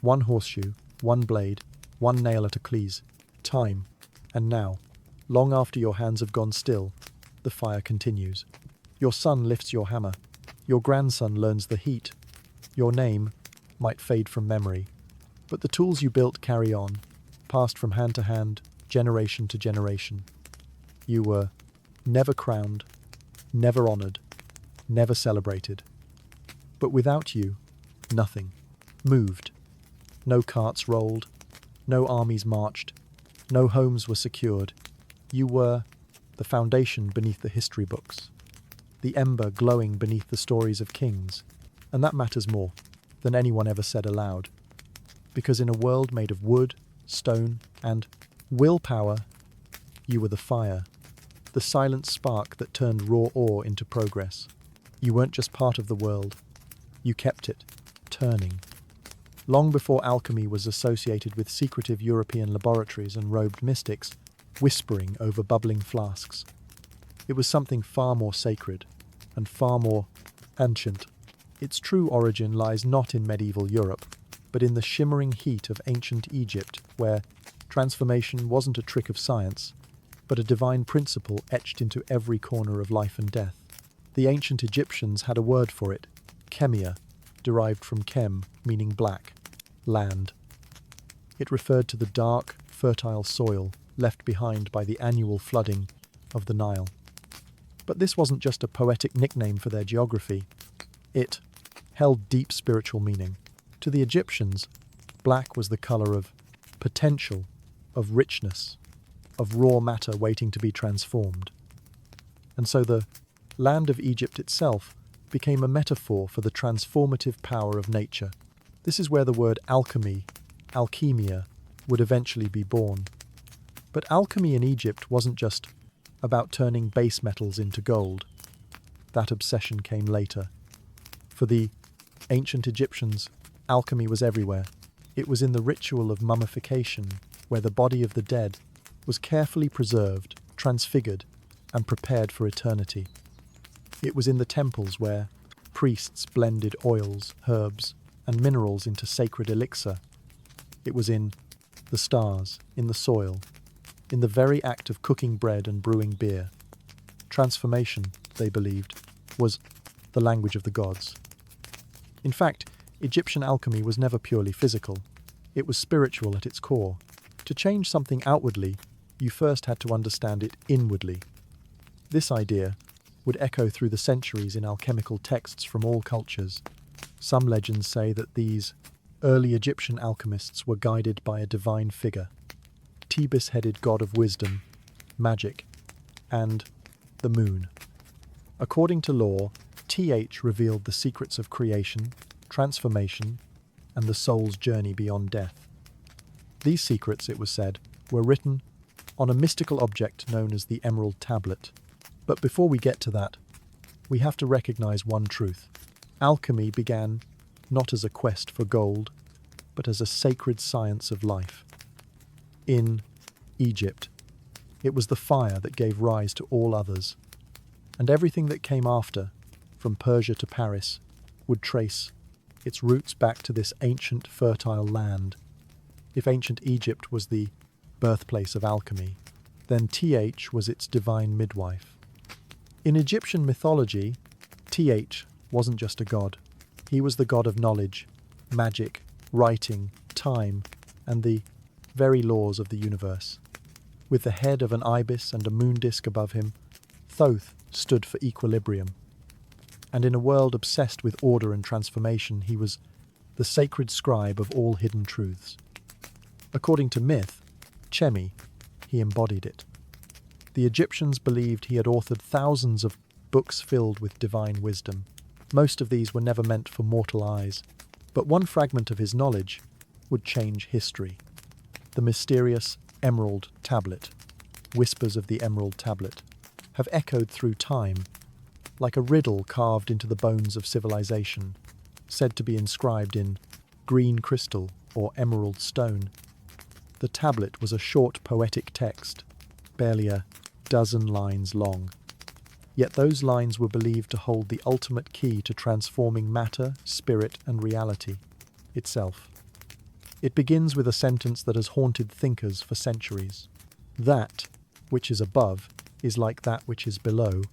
One horseshoe, one blade, one nail at a cleese, time. And now, long after your hands have gone still, the fire continues. Your son lifts your hammer. Your grandson learns the heat. Your name might fade from memory, but the tools you built carry on, passed from hand to hand, generation to generation. You were never crowned, never honored, never celebrated. But without you, nothing moved. No carts rolled, no armies marched, no homes were secured. You were the foundation beneath the history books, the ember glowing beneath the stories of kings. And that matters more than anyone ever said aloud. Because in a world made of wood, stone, and willpower, you were the fire, the silent spark that turned raw ore into progress. You weren't just part of the world, you kept it turning. Long before alchemy was associated with secretive European laboratories and robed mystics whispering over bubbling flasks, it was something far more sacred and far more ancient. Its true origin lies not in medieval Europe, but in the shimmering heat of ancient Egypt, where transformation wasn't a trick of science, but a divine principle etched into every corner of life and death. The ancient Egyptians had a word for it, chemia, derived from chem, meaning black, land. It referred to the dark, fertile soil left behind by the annual flooding of the Nile. But this wasn't just a poetic nickname for their geography. It held deep spiritual meaning. To the Egyptians, black was the color of potential, of richness, of raw matter waiting to be transformed. And so the land of Egypt itself became a metaphor for the transformative power of nature. This is where the word alchemy, alchemia, would eventually be born. But alchemy in Egypt wasn't just about turning base metals into gold. That obsession came later. For the ancient Egyptians, alchemy was everywhere. It was in the ritual of mummification, where the body of the dead was carefully preserved, transfigured, and prepared for eternity. It was in the temples where priests blended oils, herbs, and minerals into sacred elixir. It was in the stars, in the soil, in the very act of cooking bread and brewing beer. Transformation, they believed, was the language of the gods. In fact, Egyptian alchemy was never purely physical. It was spiritual at its core. To change something outwardly, you first had to understand it inwardly. This idea would echo through the centuries in alchemical texts from all cultures. Some legends say that these early Egyptian alchemists were guided by a divine figure. Tebus-headed god of wisdom, magic, and the moon. According to lore, Th revealed the secrets of creation, transformation, and the soul's journey beyond death. These secrets, it was said, were written on a mystical object known as the Emerald Tablet. But before we get to that, we have to recognize one truth. Alchemy began not as a quest for gold, but as a sacred science of life. In Egypt, it was the fire that gave rise to all others, and everything that came after, from Persia to Paris, would trace its roots back to this ancient, fertile land. If ancient Egypt was the birthplace of alchemy, then Th was its divine midwife. In Egyptian mythology, Th wasn't just a god. He was the god of knowledge, magic, writing, time, and the very laws of the universe. With the head of an ibis and a moon disk above him, Thoth stood for equilibrium. And in a world obsessed with order and transformation, he was the sacred scribe of all hidden truths. According to myth, Chemi, he embodied it. The Egyptians believed he had authored thousands of books filled with divine wisdom. Most of these were never meant for mortal eyes, but one fragment of his knowledge would change history. The mysterious Emerald Tablet, whispers of the Emerald Tablet, have echoed through time, like a riddle carved into the bones of civilization, said to be inscribed in green crystal or emerald stone. The tablet was a short poetic text, barely a dozen lines long. Yet those lines were believed to hold the ultimate key to transforming matter, spirit, and reality itself. It begins with a sentence that has haunted thinkers for centuries. That which is above is like that which is below,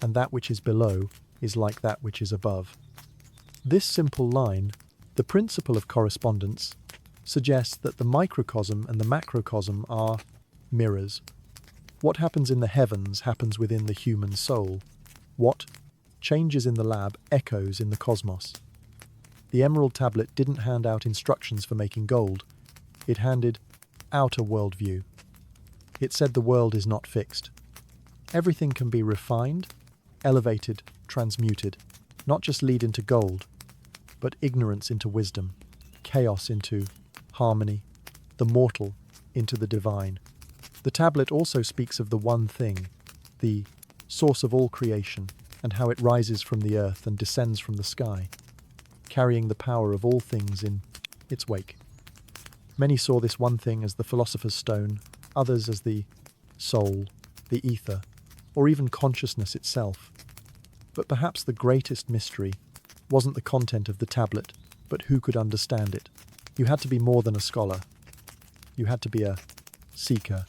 and that which is below is like that which is above. This simple line, the principle of correspondence, suggests that the microcosm and the macrocosm are mirrors. What happens in the heavens happens within the human soul. What changes in the lab echoes in the cosmos. The Emerald Tablet didn't hand out instructions for making gold. It handed out a worldview. It said the world is not fixed. Everything can be refined, elevated, transmuted, not just lead into gold, but ignorance into wisdom, chaos into harmony, the mortal into the divine. The tablet also speaks of the one thing, the source of all creation, and how it rises from the earth and descends from the sky, carrying the power of all things in its wake. Many saw this one thing as the philosopher's stone, others as the soul, the ether, or even consciousness itself. But perhaps the greatest mystery wasn't the content of the tablet, but who could understand it. You had to be more than a scholar. You had to be a seeker.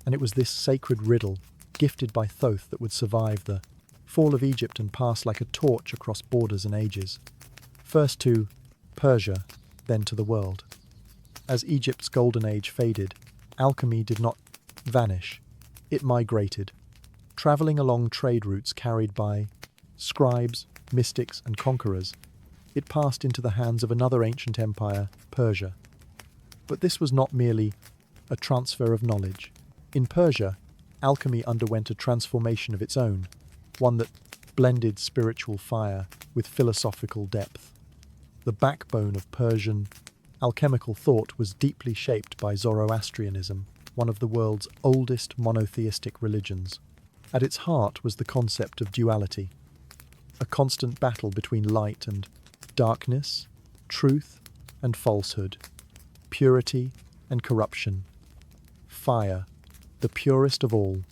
And it was this sacred riddle, gifted by Thoth, that would survive the fall of Egypt and pass like a torch across borders and ages. First to Persia, then to the world. As Egypt's golden age faded, alchemy did not vanish. It migrated, travelling along trade routes carried by scribes, mystics, and conquerors. It passed into the hands of another ancient empire, Persia. But this was not merely a transfer of knowledge. In Persia, alchemy underwent a transformation of its own, one that blended spiritual fire with philosophical depth. The backbone of Persian alchemical thought was deeply shaped by Zoroastrianism, one of the world's oldest monotheistic religions. At its heart was the concept of duality, a constant battle between light and darkness, truth and falsehood, purity and corruption. Fire, the purest of all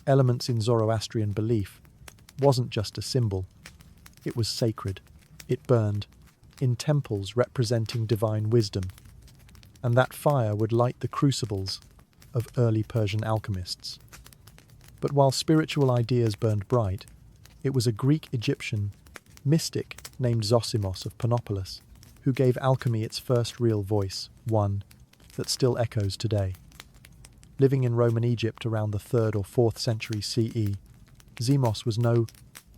elements in Zoroastrian belief, wasn't just a symbol. It was sacred. It burned in temples representing divine wisdom, and that fire would light the crucibles of early Persian alchemists. But while spiritual ideas burned bright, it was a Greek-Egyptian mystic named Zosimos of Panopolis who gave alchemy its first real voice, one that still echoes today. Living in Roman Egypt around the 3rd or 4th century CE, Zemos was no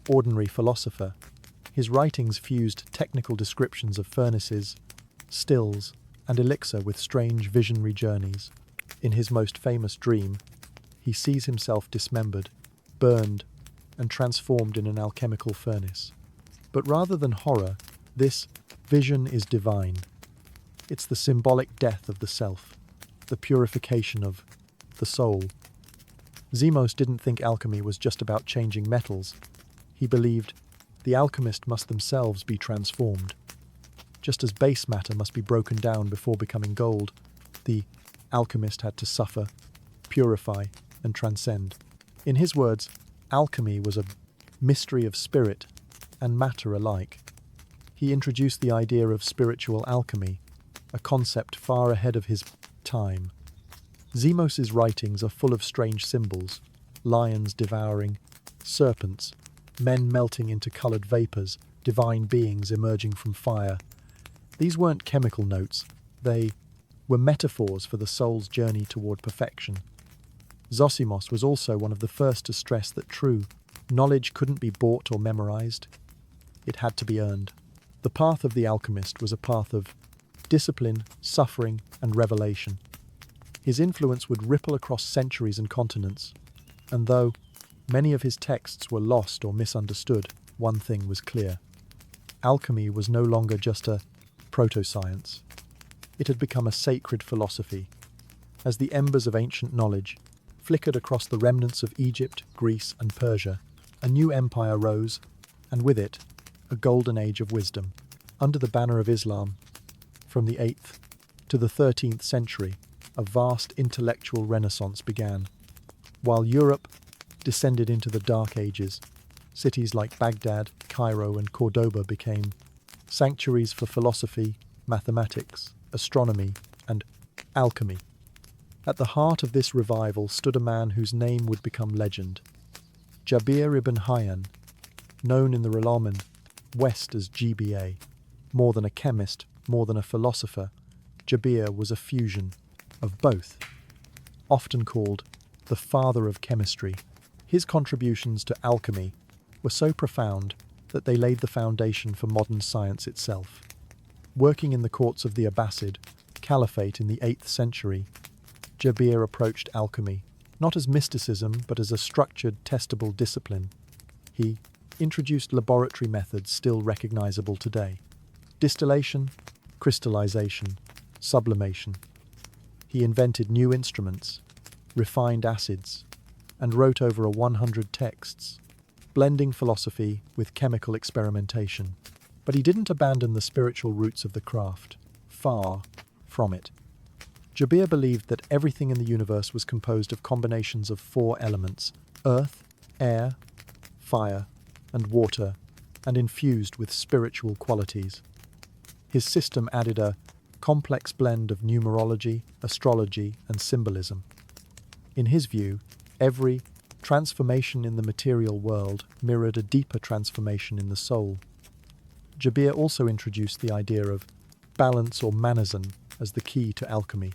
ordinary philosopher. His writings fused technical descriptions of furnaces, stills, and elixir with strange visionary journeys. In his most famous dream, he sees himself dismembered, burned, and transformed in an alchemical furnace. But rather than horror, this vision is divine. It's the symbolic death of the self, the purification of the soul. Zemos didn't think alchemy was just about changing metals. He believed the alchemist must themselves be transformed. Just as base matter must be broken down before becoming gold, the alchemist had to suffer, purify, and transcend. In his words, alchemy was a mystery of spirit and matter alike. He introduced the idea of spiritual alchemy, a concept far ahead of his time. Zemos' writings are full of strange symbols: lions devouring, serpents, men melting into coloured vapours, divine beings emerging from fire. These weren't chemical notes, they were metaphors for the soul's journey toward perfection. Zosimos was also one of the first to stress that true knowledge couldn't be bought or memorized. It had to be earned. The path of the alchemist was a path of discipline, suffering, and revelation. His influence would ripple across centuries and continents, and though many of his texts were lost or misunderstood, one thing was clear. Alchemy was no longer just a proto-science. It had become a sacred philosophy. As the embers of ancient knowledge flickered across the remnants of Egypt, Greece, and Persia, a new empire rose, and with it, a golden age of wisdom. Under the banner of Islam, from the 8th to the 13th century, a vast intellectual renaissance began. While Europe descended into the Dark Ages, cities like Baghdad, Cairo, and Cordoba became sanctuaries for philosophy, mathematics, astronomy, and alchemy. At the heart of this revival stood a man whose name would become legend. Jabir ibn Hayyan, known in the Roman West as GBA. More than a chemist, more than a philosopher, Jabir was a fusion of both. Often called the father of chemistry, his contributions to alchemy were so profound that they laid the foundation for modern science itself. Working in the courts of the Abbasid Caliphate in the 8th century, Jabir approached alchemy not as mysticism but as a structured, testable discipline. He introduced laboratory methods still recognizable today: distillation, crystallization, sublimation. He invented new instruments, refined acids, and wrote over 100 texts, blending philosophy with chemical experimentation. But he didn't abandon the spiritual roots of the craft. Far from it. Jabir believed that everything in the universe was composed of combinations of 4 elements: earth, air, fire, and water, and infused with spiritual qualities. His system added a complex blend of numerology, astrology, and symbolism. In his view, every transformation in the material world mirrored a deeper transformation in the soul. Jabir also introduced the idea of balance or manism as the key to alchemy.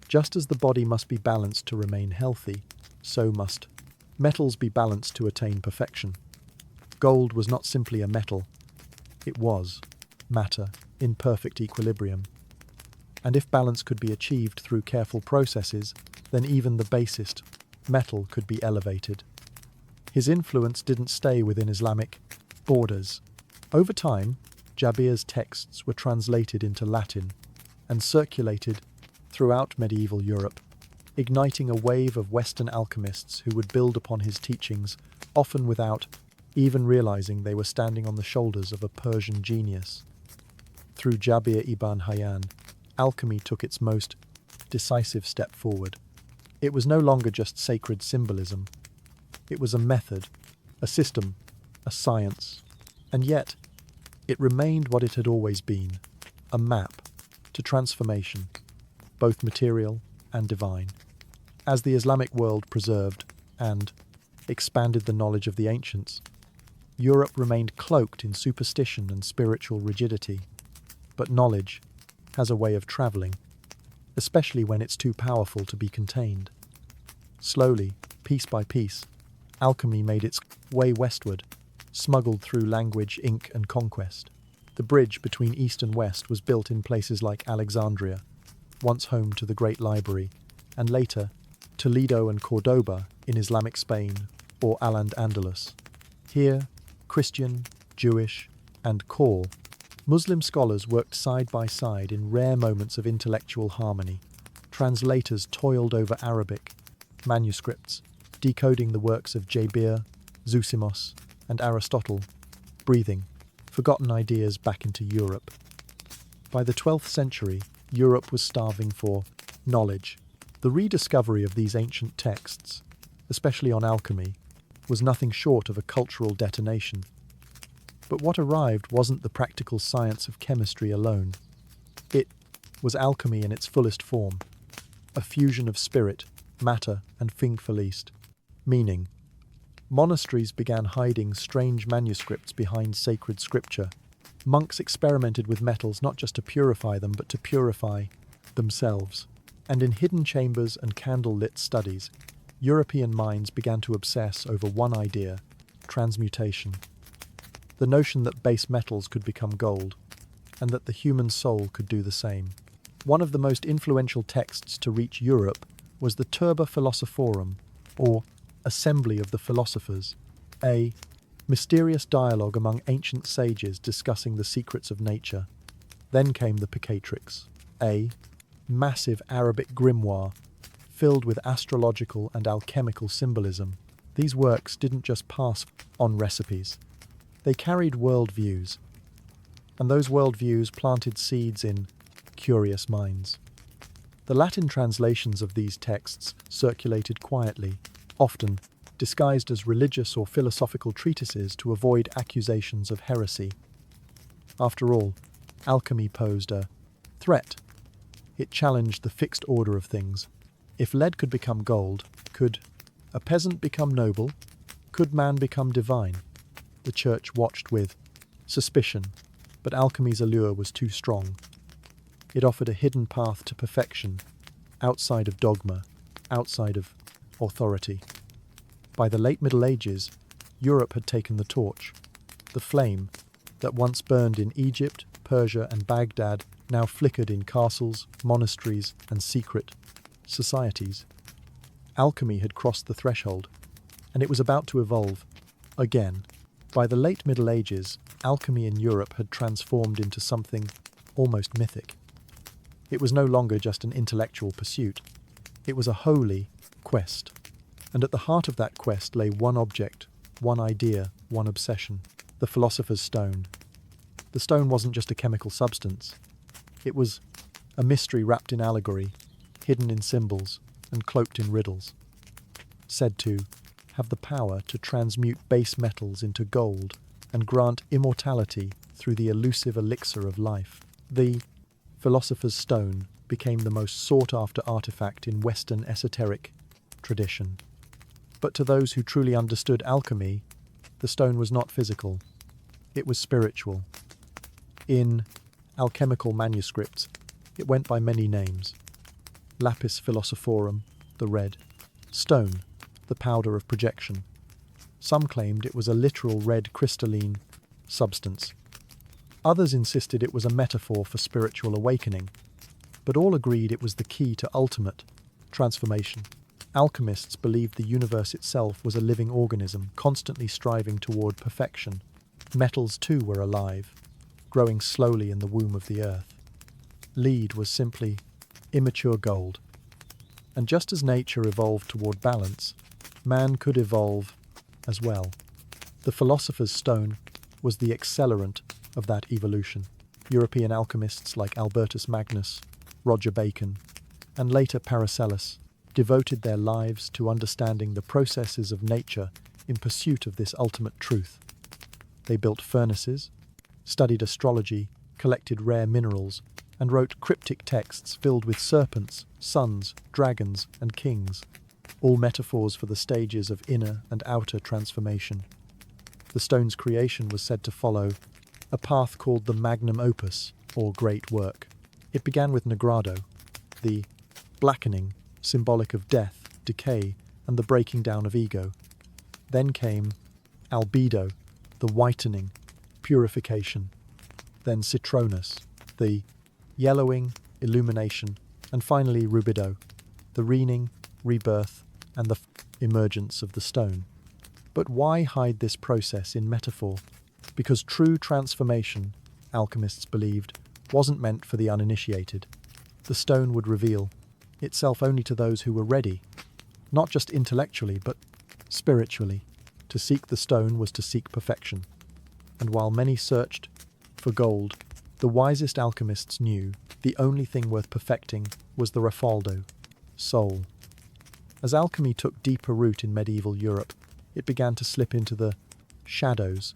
Just as the body must be balanced to remain healthy, so must metals be balanced to attain perfection. Gold was not simply a metal, it was matter in perfect equilibrium. And if balance could be achieved through careful processes, then even the basest metal could be elevated. His influence didn't stay within Islamic borders. Over time, Jabir's texts were translated into Latin and circulated throughout medieval Europe, igniting a wave of Western alchemists who would build upon his teachings, often without even realizing they were standing on the shoulders of a Persian genius. Through Jabir ibn Hayyan, alchemy took its most decisive step forward. It was no longer just sacred symbolism. It was a method, a system, a science. And yet, it remained what it had always been, a map to transformation, both material and divine. As the Islamic world preserved and expanded the knowledge of the ancients, Europe remained cloaked in superstition and spiritual rigidity. But knowledge has a way of travelling, especially when it's too powerful to be contained. Slowly, piece by piece, alchemy made its way westward, smuggled through language, ink, and conquest. The bridge between East and West was built in places like Alexandria, once home to the Great Library, and later Toledo and Cordoba in Islamic Spain or Al-Andalus. Here, Christian, Jewish, and core Muslim scholars worked side by side in rare moments of intellectual harmony. Translators toiled over Arabic manuscripts, decoding the works of Jabir, Zeuximos, and Aristotle, breathing forgotten ideas back into Europe. By the 12th century, Europe was starving for knowledge. The rediscovery of these ancient texts, especially on alchemy, was nothing short of a cultural detonation. But what arrived wasn't the practical science of chemistry alone. It was alchemy in its fullest form, a fusion of spirit, matter, and fin felist, meaning. Monasteries began hiding strange manuscripts behind sacred scripture. Monks experimented with metals not just to purify them, but to purify themselves. And in hidden chambers and candle-lit studies, European minds began to obsess over one idea: transmutation. The notion that base metals could become gold, and that the human soul could do the same. One of the most influential texts to reach Europe was the Turba Philosophorum, or Assembly of the Philosophers, a mysterious dialogue among ancient sages discussing the secrets of nature. Then came the Picatrix, a massive Arabic grimoire filled with astrological and alchemical symbolism. These works didn't just pass on recipes. They carried worldviews, and those worldviews planted seeds in curious minds. The Latin translations of these texts circulated quietly, often disguised as religious or philosophical treatises to avoid accusations of heresy. After all, alchemy posed a threat. It challenged the fixed order of things. If lead could become gold, could a peasant become noble? Could man become divine? The church watched with suspicion, but alchemy's allure was too strong. It offered a hidden path to perfection, outside of dogma, outside of authority. By the late Middle Ages, Europe had taken the torch. The flame that once burned in Egypt, Persia, and Baghdad now flickered in castles, monasteries, and secret societies. Alchemy had crossed the threshold, and it was about to evolve again. By the late Middle Ages, alchemy in Europe had transformed into something almost mythic. It was no longer just an intellectual pursuit. It was a holy quest. And at the heart of that quest lay one object, one idea, one obsession: the philosopher's stone. The stone wasn't just a chemical substance. It was a mystery wrapped in allegory, hidden in symbols, and cloaked in riddles. Said to have the power to transmute base metals into gold and grant immortality through the elusive elixir of life. The philosopher's stone became the most sought-after artifact in Western esoteric tradition. But to those who truly understood alchemy, the stone was not physical. It was spiritual. In alchemical manuscripts, it went by many names: lapis philosophorum, the red; stone, the powder of projection. Some claimed it was a literal red crystalline substance. Others insisted it was a metaphor for spiritual awakening, but all agreed it was the key to ultimate transformation. Alchemists believed the universe itself was a living organism, constantly striving toward perfection. Metals too were alive, growing slowly in the womb of the earth. Lead was simply immature gold. And just as nature evolved toward balance, man could evolve as well. The philosopher's stone was the accelerant of that evolution. European alchemists like Albertus Magnus, Roger Bacon, and later Paracelsus devoted their lives to understanding the processes of nature in pursuit of this ultimate truth. They built furnaces, studied astrology, collected rare minerals, and wrote cryptic texts filled with serpents, suns, dragons, and kings, all metaphors for the stages of inner and outer transformation. The stone's creation was said to follow a path called the magnum opus, or great work. It began with Negrado, the blackening, symbolic of death, decay, and the breaking down of ego. Then came albedo, the whitening, purification. Then citronus, the yellowing, illumination, and finally rubido, the reigning, rebirth, and the emergence of the stone. But why hide this process in metaphor? Because true transformation, alchemists believed, wasn't meant for the uninitiated. The stone would reveal itself only to those who were ready, not just intellectually, but spiritually. To seek the stone was to seek perfection. And while many searched for gold, the wisest alchemists knew the only thing worth perfecting was the rafaldo, soul. As alchemy took deeper root in medieval Europe, it began to slip into the shadows.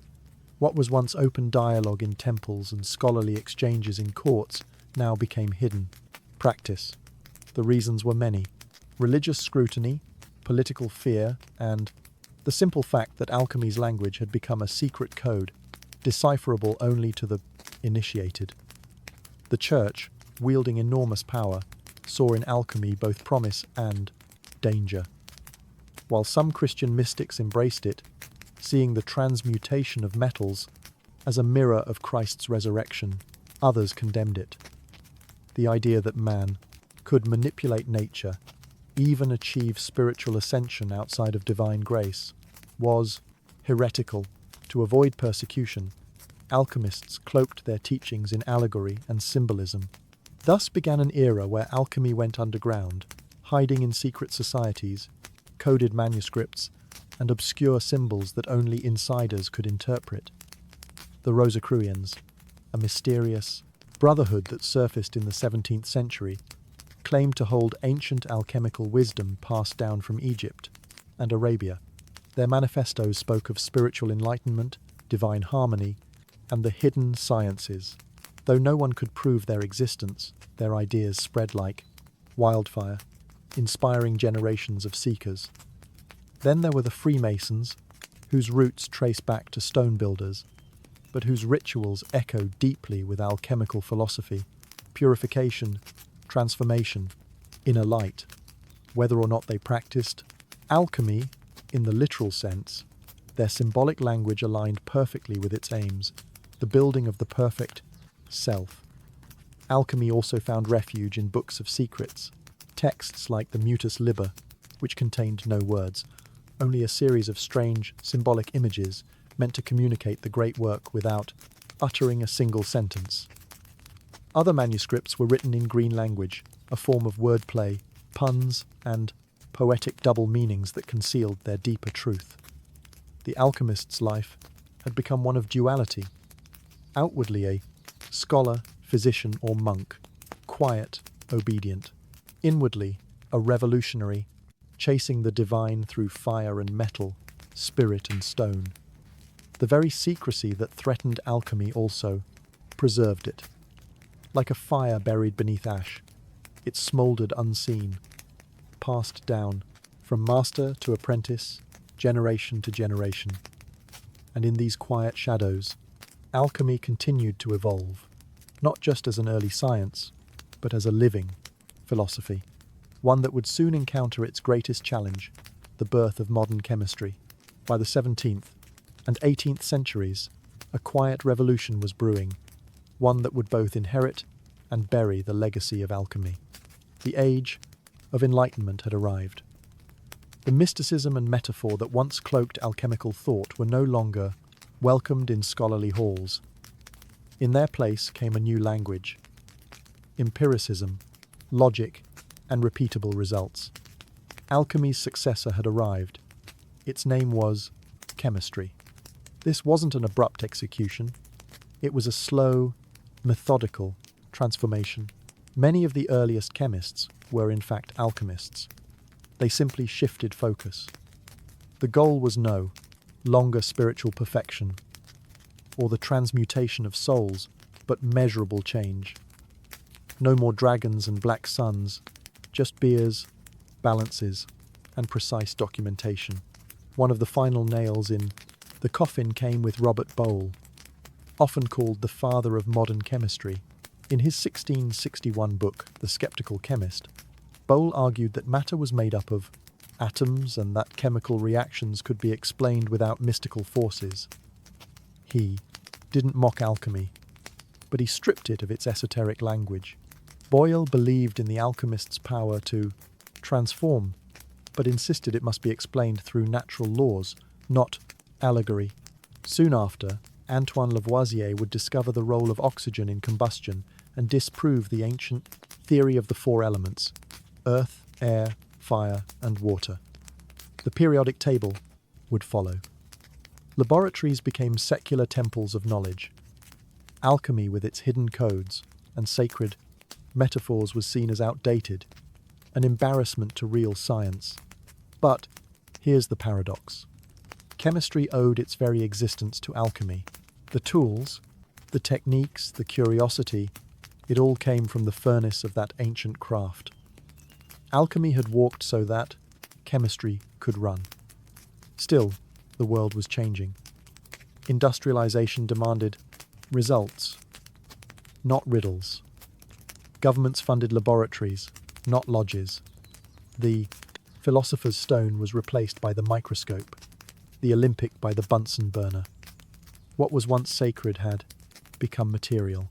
What was once open dialogue in temples and scholarly exchanges in courts now became hidden practice. The reasons were many: religious scrutiny, political fear, and the simple fact that alchemy's language had become a secret code, decipherable only to the initiated. The Church, wielding enormous power, saw in alchemy both promise and danger. While some Christian mystics embraced it, seeing the transmutation of metals as a mirror of Christ's resurrection, others condemned it. The idea that man could manipulate nature, even achieve spiritual ascension outside of divine grace, was heretical. To avoid persecution, alchemists cloaked their teachings in allegory and symbolism. Thus began an era where alchemy went underground, hiding in secret societies, coded manuscripts, and obscure symbols that only insiders could interpret. The Rosicrucians, a mysterious brotherhood that surfaced in the 17th century, claimed to hold ancient alchemical wisdom passed down from Egypt and Arabia. Their manifestos spoke of spiritual enlightenment, divine harmony, and the hidden sciences. Though no one could prove their existence, their ideas spread like wildfire, inspiring generations of seekers. Then there were the Freemasons, whose roots trace back to stone builders, but whose rituals echo deeply with alchemical philosophy, purification, transformation, inner light. Whether or not they practiced alchemy in the literal sense, their symbolic language aligned perfectly with its aims, the building of the perfect self. Alchemy also found refuge in books of secrets, texts like the Mutus Liber, which contained no words, only a series of strange, symbolic images meant to communicate the great work without uttering a single sentence. Other manuscripts were written in green language, a form of wordplay, puns, and poetic double meanings that concealed their deeper truth. The alchemist's life had become one of duality. Outwardly a scholar, physician, or monk, quiet, obedient. Inwardly a revolutionary, chasing the divine through fire and metal, spirit and stone. The very secrecy that threatened alchemy also preserved it. Like a fire buried beneath ash, it smouldered unseen, passed down from master to apprentice, generation to generation. And in these quiet shadows, alchemy continued to evolve, not just as an early science, but as a living philosophy, one that would soon encounter its greatest challenge, the birth of modern chemistry. By the 17th and 18th centuries, a quiet revolution was brewing, one that would both inherit and bury the legacy of alchemy. The age of enlightenment had arrived. The mysticism and metaphor that once cloaked alchemical thought were no longer welcomed in scholarly halls. In their place came a new language: empiricism, logic, and repeatable results. Alchemy's successor had arrived. Its name was chemistry. This wasn't an abrupt execution. It was a slow, methodical transformation. Many of the earliest chemists were in fact alchemists. They simply shifted focus. The goal was no longer spiritual perfection or the transmutation of souls, but measurable change. No more dragons and black suns, just beers, balances, and precise documentation. One of the final nails in the coffin came with Robert Boyle, often called the father of modern chemistry. In his 1661 book, The Skeptical Chemist, Boyle argued that matter was made up of atoms and that chemical reactions could be explained without mystical forces. He didn't mock alchemy, but he stripped it of its esoteric language. Boyle believed in the alchemist's power to transform, but insisted it must be explained through natural laws, not allegory. Soon after, Antoine Lavoisier would discover the role of oxygen in combustion and disprove the ancient theory of the four elements: earth, air, fire, and water. The periodic table would follow. Laboratories became secular temples of knowledge. Alchemy, with its hidden codes and sacred metaphors, was seen as outdated, an embarrassment to real science. But here's the paradox. Chemistry owed its very existence to alchemy. The tools, the techniques, the curiosity, it all came from the furnace of that ancient craft. Alchemy had walked so that chemistry could run. Still, the world was changing. Industrialization demanded results, not riddles. Governments funded laboratories, not lodges. The philosopher's stone was replaced by the microscope, the Olympic by the Bunsen burner. What was once sacred had become material.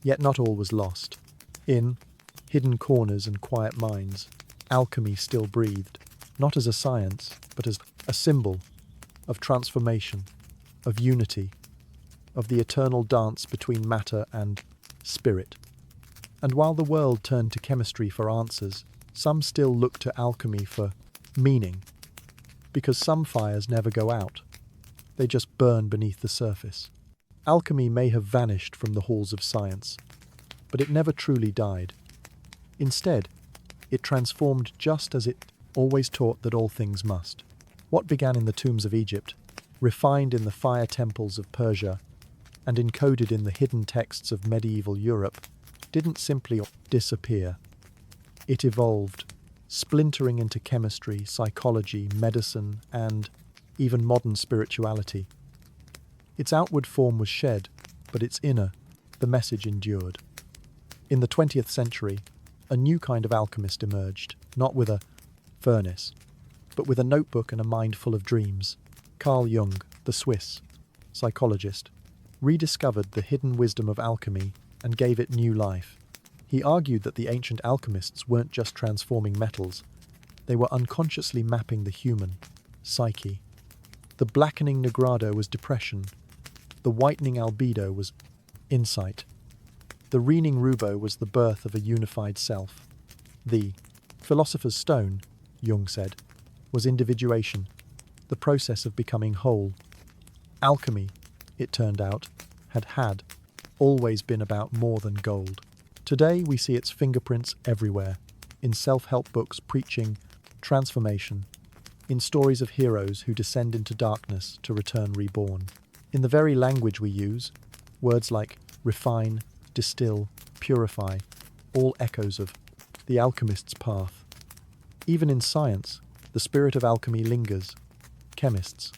Yet not all was lost. In hidden corners and quiet minds, alchemy still breathed, not as a science, but as a symbol of transformation, of unity, of the eternal dance between matter and spirit. And while the world turned to chemistry for answers, some still looked to alchemy for meaning, because some fires never go out. They just burn beneath the surface. Alchemy may have vanished from the halls of science, but it never truly died. Instead, it transformed just as it always taught that all things must. What began in the tombs of Egypt, refined in the fire temples of Persia, and encoded in the hidden texts of medieval Europe, didn't simply disappear. It evolved, splintering into chemistry, psychology, medicine, and even modern spirituality. Its outward form was shed, but its inner, the message endured. In the 20th century, a new kind of alchemist emerged, not with a furnace, but with a notebook and a mind full of dreams. Carl Jung, the Swiss psychologist, rediscovered the hidden wisdom of alchemy and gave it new life. He argued that the ancient alchemists weren't just transforming metals, they were unconsciously mapping the human psyche. The blackening negrado was depression, the whitening albedo was insight, the rening rubo was the birth of a unified self. The philosopher's stone, Jung said, was individuation, the process of becoming whole. Alchemy, it turned out, had always been about more than gold. Today we see its fingerprints everywhere, in self-help books preaching transformation, in stories of heroes who descend into darkness to return reborn. In the very language we use, words like refine, distill, purify, all echoes of the alchemist's path. Even in science, the spirit of alchemy lingers. Chemists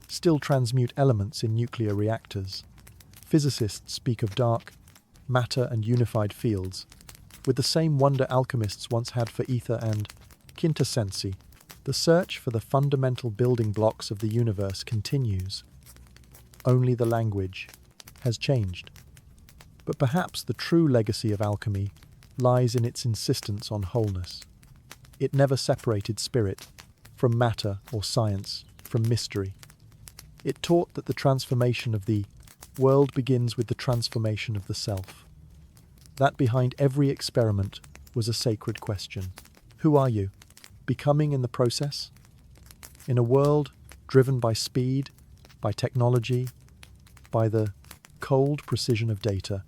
still transmute elements in nuclear reactors. Physicists speak of dark matter and unified fields, with the same wonder alchemists once had for ether and quintessency. The search for the fundamental building blocks of the universe continues. Only the language has changed. But perhaps the true legacy of alchemy lies in its insistence on wholeness. It never separated spirit from matter or science from mystery. It taught that the transformation of the world begins with the transformation of the self. That behind every experiment was a sacred question. Who are you? Becoming in the process? In a world driven by speed, by technology, by the cold precision of data,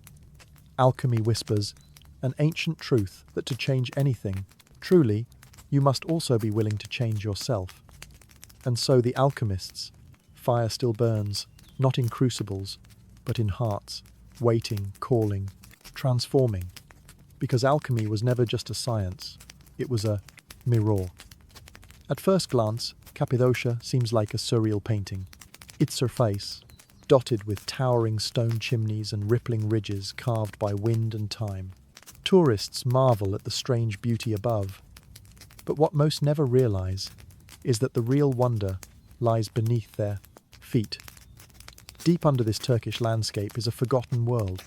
alchemy whispers an ancient truth that to change anything, truly, you must also be willing to change yourself. And so the alchemists, fire still burns, not in crucibles, but in hearts, waiting, calling, transforming. Because alchemy was never just a science, it was a mirror. At first glance, Cappadocia seems like a surreal painting. Its surface, dotted with towering stone chimneys and rippling ridges carved by wind and time. Tourists marvel at the strange beauty above. But what most never realize is that the real wonder lies beneath their feet. Deep under this Turkish landscape is a forgotten world,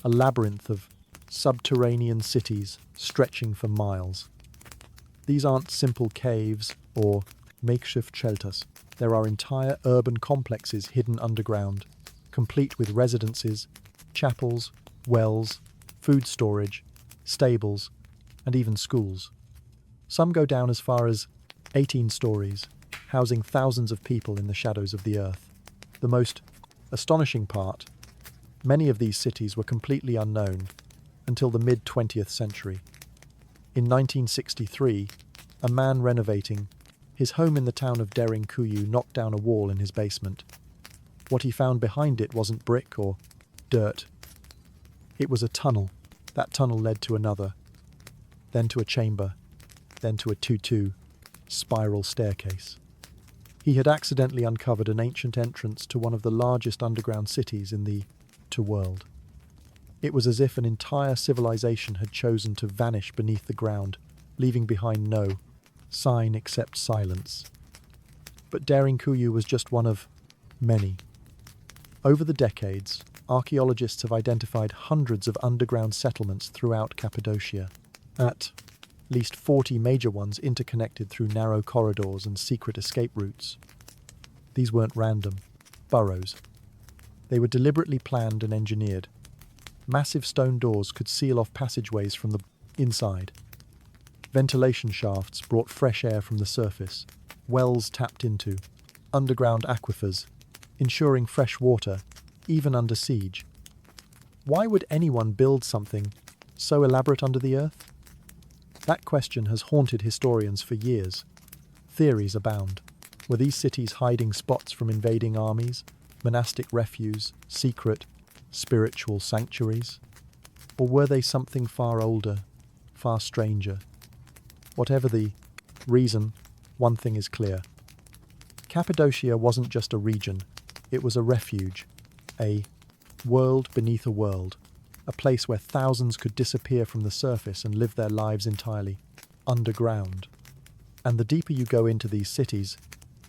a labyrinth of subterranean cities stretching for miles. These aren't simple caves or makeshift shelters. There are entire urban complexes hidden underground, complete with residences, chapels, wells, food storage, stables, and even schools. Some go down as far as 18 stories, housing thousands of people in the shadows of the earth. The most astonishing part, many of these cities were completely unknown until the mid-20th century. In 1963, a man renovating his home in the town of Derinkuyu knocked down a wall in his basement. What he found behind it wasn't brick or dirt. It was a tunnel. That tunnel led to another, then to a chamber, then to a 2-2 spiral staircase. He had accidentally uncovered an ancient entrance to one of the largest underground cities in the world. It was as if an entire civilization had chosen to vanish beneath the ground, leaving behind no sign except silence. But Derinkuyu was just one of many. Over the decades, archaeologists have identified hundreds of underground settlements throughout Cappadocia. At least 40 major ones interconnected through narrow corridors and secret escape routes. These weren't random burrows. They were deliberately planned and engineered. Massive stone doors could seal off passageways from the inside. Ventilation shafts brought fresh air from the surface. Wells tapped into underground aquifers, ensuring fresh water, even under siege. Why would anyone build something so elaborate under the earth? That question has haunted historians for years. Theories abound. Were these cities hiding spots from invading armies, monastic refuge, secret, spiritual sanctuaries? Or were they something far older, far stranger? Whatever the reason, one thing is clear. Cappadocia wasn't just a region, it was a refuge, a world beneath a world, a place where thousands could disappear from the surface and live their lives entirely underground. And the deeper you go into these cities,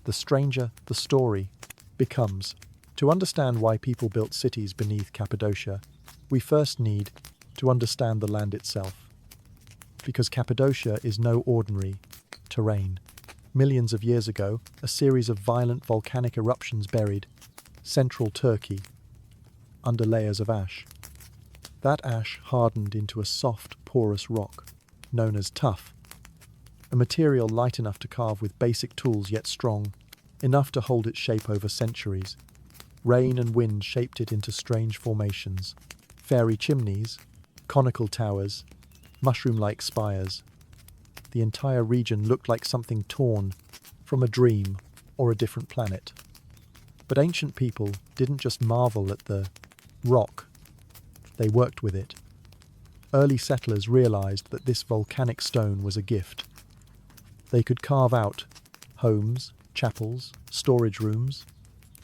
the stranger the story becomes. To understand why people built cities beneath Cappadocia, we first need to understand the land itself. Because Cappadocia is no ordinary terrain. Millions of years ago, a series of violent volcanic eruptions buried central Turkey under layers of ash. That ash hardened into a soft, porous rock, known as tuff, a material light enough to carve with basic tools yet strong, enough to hold its shape over centuries. Rain and wind shaped it into strange formations, fairy chimneys, conical towers, mushroom-like spires. The entire region looked like something torn from a dream or a different planet. But ancient people didn't just marvel at the rock, they worked with it. Early settlers realized that this volcanic stone was a gift. They could carve out homes, chapels, storage rooms,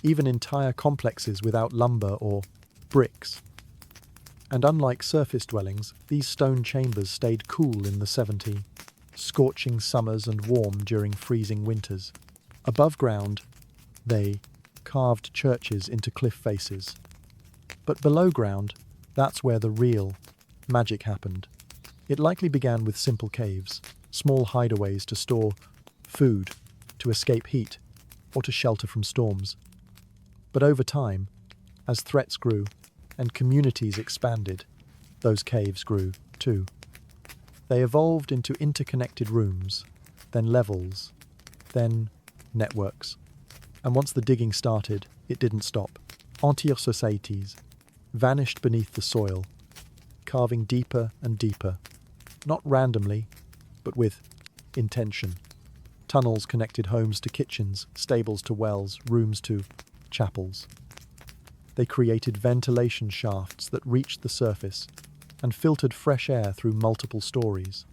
even entire complexes without lumber or bricks. And unlike surface dwellings, these stone chambers stayed cool in the 70 scorching summers and warm during freezing winters. Above ground, they carved churches into cliff faces. But below ground, that's where the real magic happened. It likely began with simple caves, small hideaways to store food, to escape heat, or to shelter from storms. But over time, as threats grew and communities expanded, those caves grew too. They evolved into interconnected rooms, then levels, then networks. And once the digging started, it didn't stop. Entire societies vanished beneath the soil, carving deeper and deeper, not randomly, but with intention. Tunnels connected homes to kitchens, stables to wells, rooms to chapels. They created ventilation shafts that reached the surface and filtered fresh air through multiple stories.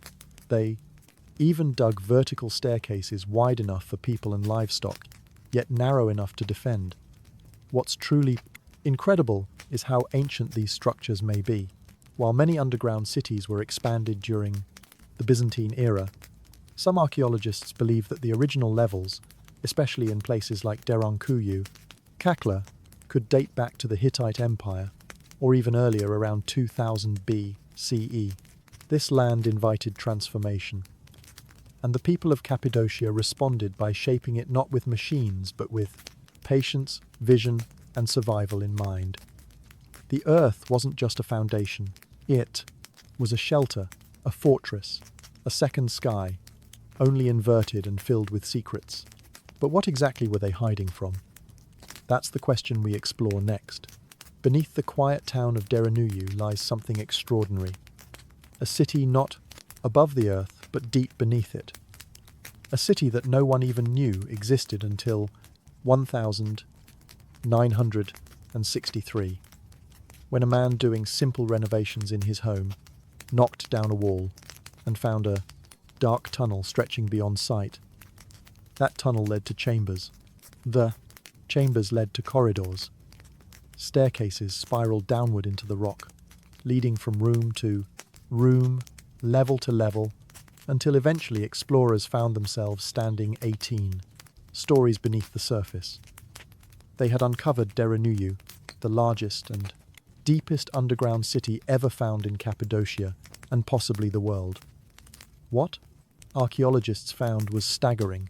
They even dug vertical staircases wide enough for people and livestock, yet narrow enough to defend. What's truly incredible is how ancient these structures may be. While many underground cities were expanded during the Byzantine era, some archaeologists believe that the original levels, especially in places like Derinkuyu, Kakla, could date back to the Hittite Empire, or even earlier, around 2000 BCE. This land invited transformation. and the people of Cappadocia responded by shaping it not with machines but with patience, vision, and survival in mind. The earth wasn't just a foundation, it was a shelter, a fortress, a second sky, only inverted and filled with secrets. But what exactly were they hiding from? That's the question we explore next. Beneath the quiet town of Deranuyu lies something extraordinary. A city not above the earth, but deep beneath it. A city that no one even knew existed until 1963, when a man doing simple renovations in his home knocked down a wall and found a dark tunnel stretching beyond sight. That tunnel led to chambers. The chambers led to corridors. Staircases spiraled downward into the rock, leading from room to room, level to level, until eventually explorers found themselves standing 18 stories beneath the surface. They had uncovered Deranuyu, the largest and deepest underground city ever found in Cappadocia and possibly the world. What archaeologists found was staggering.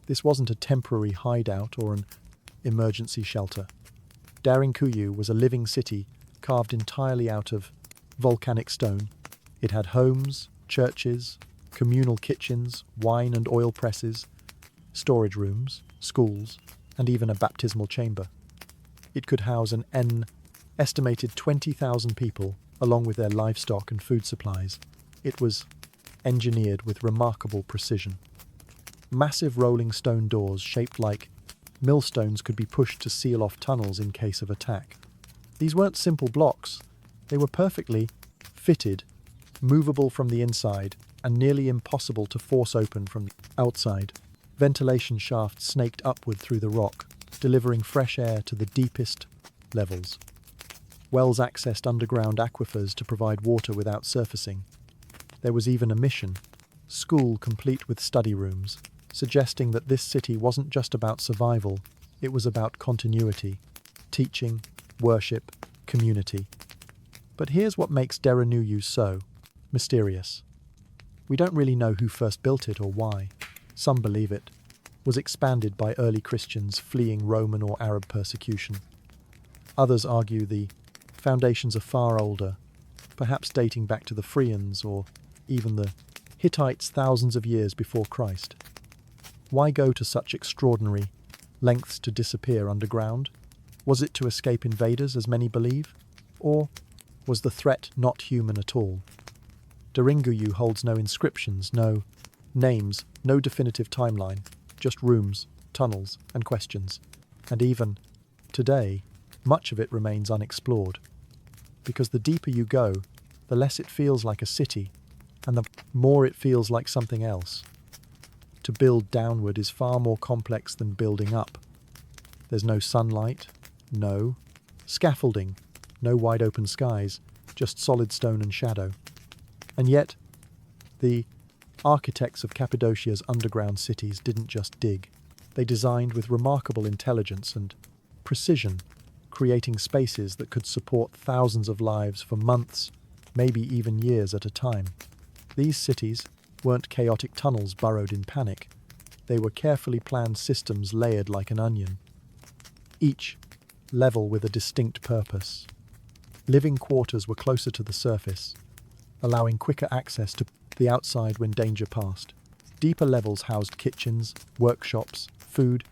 This wasn't a temporary hideout or an emergency shelter. Deranuyu was a living city carved entirely out of volcanic stone. It had homes, churches, communal kitchens, wine and oil presses, storage rooms, schools, and even a baptismal chamber. It could house an estimated 20,000 people, along with their livestock and food supplies. It was engineered with remarkable precision. Massive rolling stone doors shaped like millstones could be pushed to seal off tunnels in case of attack. These weren't simple blocks. They were perfectly fitted, movable from the inside, and nearly impossible to force open from the outside. Ventilation shafts snaked upward through the rock, delivering fresh air to the deepest levels. Wells accessed underground aquifers to provide water without surfacing. There was even a mission, school complete with study rooms, suggesting that this city wasn't just about survival, it was about continuity, teaching, worship, community. But here's what makes Deranuyu so mysterious. We don't really know who first built it or why. Some believe it was expanded by early Christians fleeing Roman or Arab persecution. Others argue the foundations are far older, perhaps dating back to the Phrygians or even the Hittites thousands of years before Christ. Why go to such extraordinary lengths to disappear underground? Was it to escape invaders, as many believe? Or was the threat not human at all? Deranuyu holds no inscriptions, no names, no definitive timeline, just rooms, tunnels, and questions. And even today, much of it remains unexplored. Because the deeper you go, the less it feels like a city, and the more it feels like something else. To build downward is far more complex than building up. There's no sunlight, no scaffolding, no wide open skies, just solid stone and shadow. And yet, the architects of Cappadocia's underground cities didn't just dig. They designed with remarkable intelligence and precision, creating spaces that could support thousands of lives for months, maybe even years at a time. These cities weren't chaotic tunnels burrowed in panic. They were carefully planned systems layered like an onion, each level with a distinct purpose. Living quarters were closer to the surface, allowing quicker access to the outside when danger passed. Deeper levels housed kitchens, workshops, food,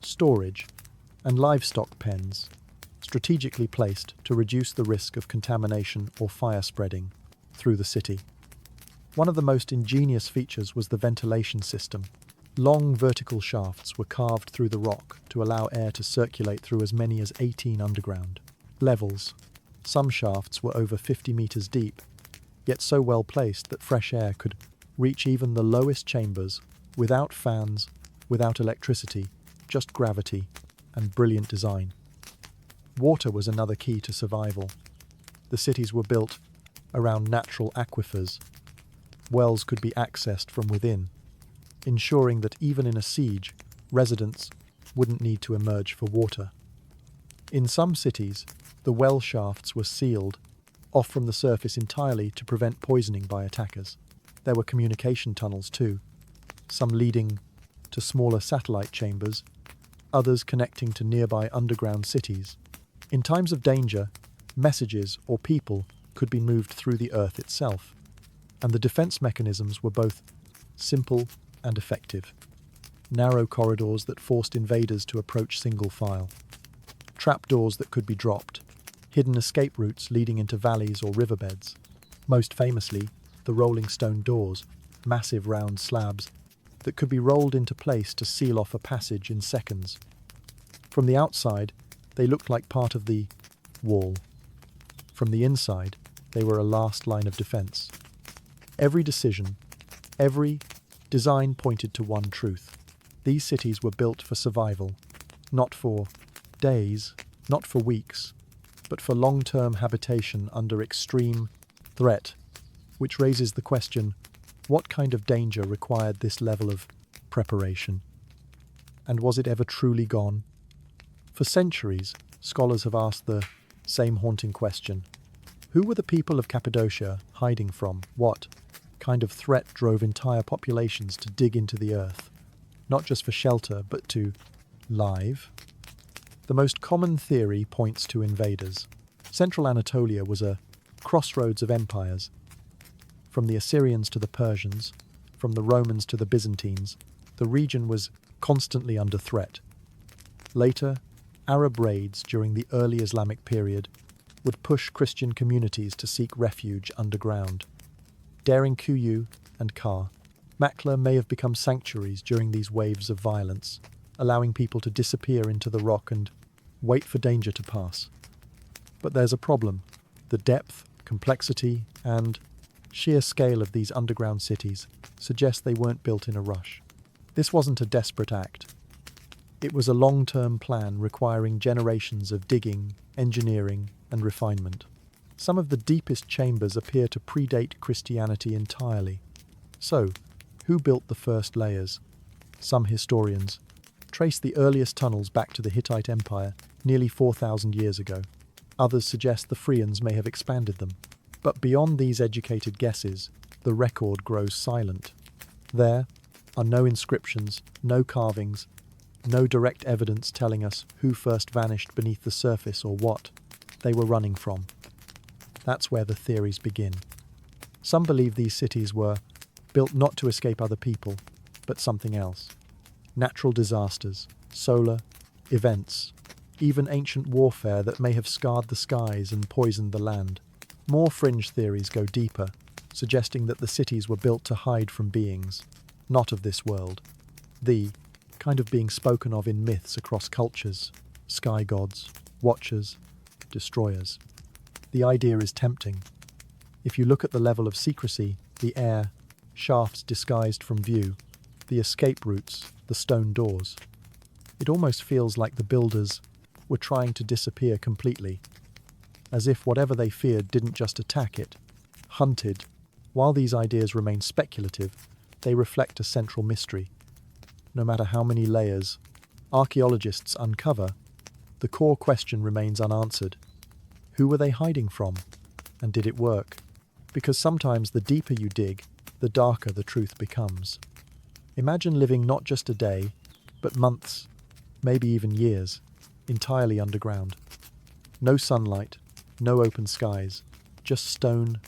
storage, and livestock pens, strategically placed to reduce the risk of contamination or fire spreading through the city. One of the most ingenious features was the ventilation system. Long vertical shafts were carved through the rock to allow air to circulate through as many as 18 underground levels. Some shafts were over 50 meters deep, yet so well placed that fresh air could reach even the lowest chambers without fans, without electricity, just gravity and brilliant design. Water was another key to survival. The cities were built around natural aquifers. Wells could be accessed from within, ensuring that even in a siege, residents wouldn't need to emerge for water. In some cities, the well shafts were sealed off from the surface entirely to prevent poisoning by attackers. There were communication tunnels too, some leading to smaller satellite chambers, others connecting to nearby underground cities. In times of danger, messages or people could be moved through the earth itself, and the defense mechanisms were both simple and effective. Narrow corridors that forced invaders to approach single file, trapdoors that could be dropped, hidden escape routes leading into valleys or riverbeds. Most famously, the rolling stone doors, massive round slabs that could be rolled into place to seal off a passage in seconds. From the outside, they looked like part of the wall. From the inside, they were a last line of defense. Every decision, every design pointed to one truth. These cities were built for survival, not for days, not for weeks, but for long-term habitation under extreme threat, which raises the question, what kind of danger required this level of preparation? And was it ever truly gone? For centuries, scholars have asked the same haunting question. Who were the people of Cappadocia hiding from? What kind of threat drove entire populations to dig into the earth? Not just for shelter, but to live? The most common theory points to invaders. Central Anatolia was a crossroads of empires. From the Assyrians to the Persians, from the Romans to the Byzantines, the region was constantly under threat. Later, Arab raids during the early Islamic period would push Christian communities to seek refuge underground. Daring Kuyu and Kar, Makla may have become sanctuaries during these waves of violence, allowing people to disappear into the rock and wait for danger to pass. But there's a problem. The depth, complexity, and sheer scale of these underground cities suggest they weren't built in a rush. This wasn't a desperate act. It was a long-term plan requiring generations of digging, engineering, and refinement. Some of the deepest chambers appear to predate Christianity entirely. So, who built the first layers? Some historians trace the earliest tunnels back to the Hittite Empire nearly 4,000 years ago. Others suggest the Phrygians may have expanded them. But beyond these educated guesses, the record grows silent. There are no inscriptions, no carvings, no direct evidence telling us who first vanished beneath the surface or what they were running from. That's where the theories begin. Some believe these cities were built not to escape other people, but something else. Natural disasters, solar events, even ancient warfare that may have scarred the skies and poisoned the land. More fringe theories go deeper, suggesting that the cities were built to hide from beings not of this world. The kind of being spoken of in myths across cultures, sky gods, watchers, destroyers. The idea is tempting. If you look at the level of secrecy, the air, shafts disguised from view, the escape routes, the stone doors, it almost feels like the builders were trying to disappear completely, as if whatever they feared didn't just attack it, hunted. While these ideas remain speculative, they reflect a central mystery. No matter how many layers archaeologists uncover, the core question remains unanswered. Who were they hiding from? And did it work? Because sometimes the deeper you dig, the darker the truth becomes. Imagine living not just a day, but months, maybe even years, entirely underground. No sunlight, no open skies, just stone,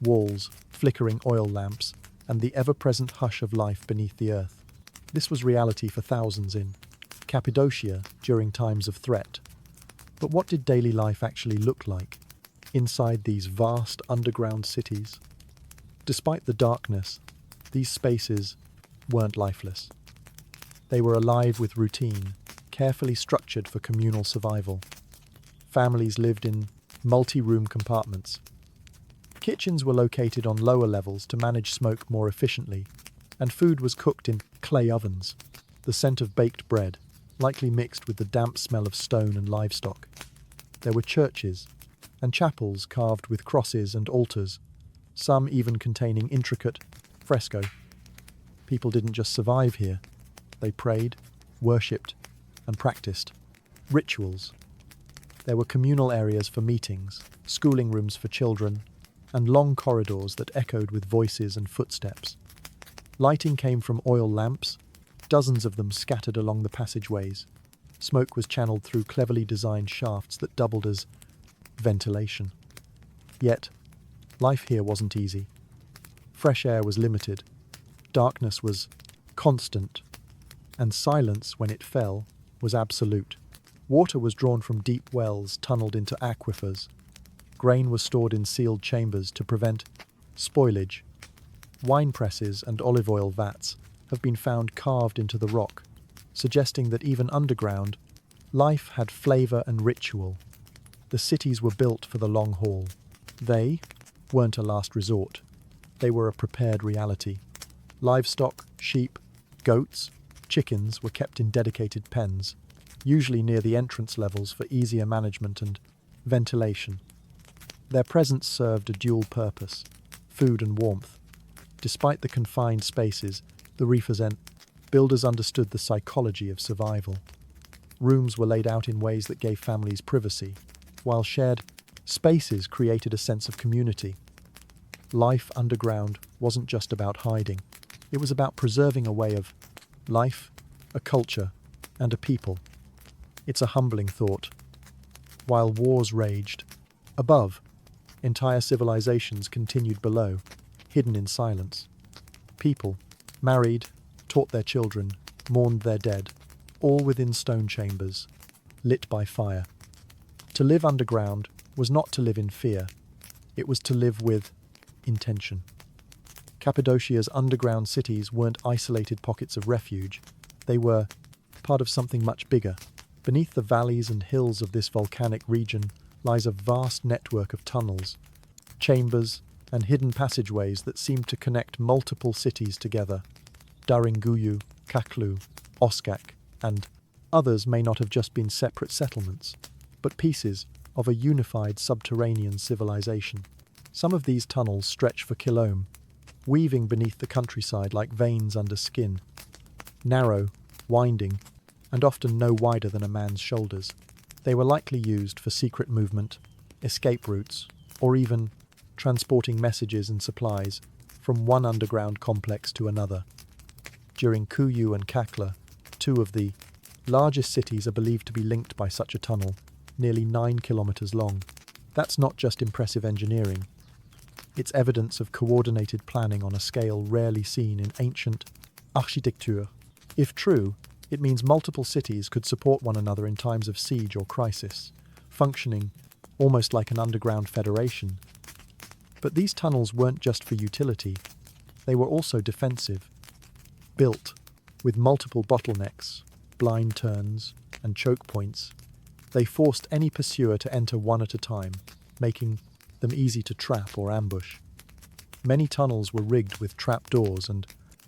walls, flickering oil lamps, and the ever-present hush of life beneath the earth. This was reality for thousands in Cappadocia during times of threat. But what did daily life actually look like inside these vast underground cities? Despite the darkness, these spaces weren't lifeless. They were alive with routine, carefully structured for communal survival. Families lived in multi-room compartments. Kitchens were located on lower levels to manage smoke more efficiently, and food was cooked in clay ovens, the scent of baked bread, likely mixed with the damp smell of stone and livestock. There were churches and chapels carved with crosses and altars, some even containing intricate fresco. People didn't just survive here. They prayed, worshipped, and practiced rituals. There were communal areas for meetings, schooling rooms for children, and long corridors that echoed with voices and footsteps. Lighting came from oil lamps, dozens of them scattered along the passageways. Smoke was channeled through cleverly designed shafts that doubled as ventilation. Yet, life here wasn't easy. Fresh air was limited, darkness was constant, and silence, when it fell, was absolute. Water was drawn from deep wells tunneled into aquifers. Grain was stored in sealed chambers to prevent spoilage. Wine presses and olive oil vats have been found carved into the rock, suggesting that even underground, life had flavor and ritual. The cities were built for the long haul. They weren't a last resort. They were a prepared reality. Livestock, sheep, goats, chickens were kept in dedicated pens, usually near the entrance levels for easier management and ventilation. Their presence served a dual purpose, food and warmth. Despite the confined spaces, the reefers and builders understood the psychology of survival. Rooms were laid out in ways that gave families privacy, while shared spaces created a sense of community. Life underground wasn't just about hiding. It was about preserving a way of life, a culture, and a people. It's a humbling thought. While wars raged above, entire civilizations continued below, hidden in silence. People married, taught their children, mourned their dead, all within stone chambers, lit by fire. To live underground was not to live in fear. It was to live with intention. Cappadocia's underground cities weren't isolated pockets of refuge. They were part of something much bigger. Beneath the valleys and hills of this volcanic region lies a vast network of tunnels, chambers, and hidden passageways that seem to connect multiple cities together. Daringuyu, Kaklu, Oskak, and others may not have just been separate settlements, but pieces of a unified subterranean civilization. Some of these tunnels stretch for kilom, weaving beneath the countryside like veins under skin. Narrow, winding, and often no wider than a man's shoulders. They were likely used for secret movement, escape routes, or even transporting messages and supplies from one underground complex to another. During Kuyu and Kakla, two of the largest cities are believed to be linked by such a tunnel, nearly 9 kilometers long. That's not just impressive engineering. It's evidence of coordinated planning on a scale rarely seen in ancient architecture. If true, it means multiple cities could support one another in times of siege or crisis, functioning almost like an underground federation. But these tunnels weren't just for utility, they were also defensive. Built with multiple bottlenecks, blind turns, and choke points, they forced any pursuer to enter one at a time, making them easy to trap or ambush. Many tunnels were rigged with trapdoors and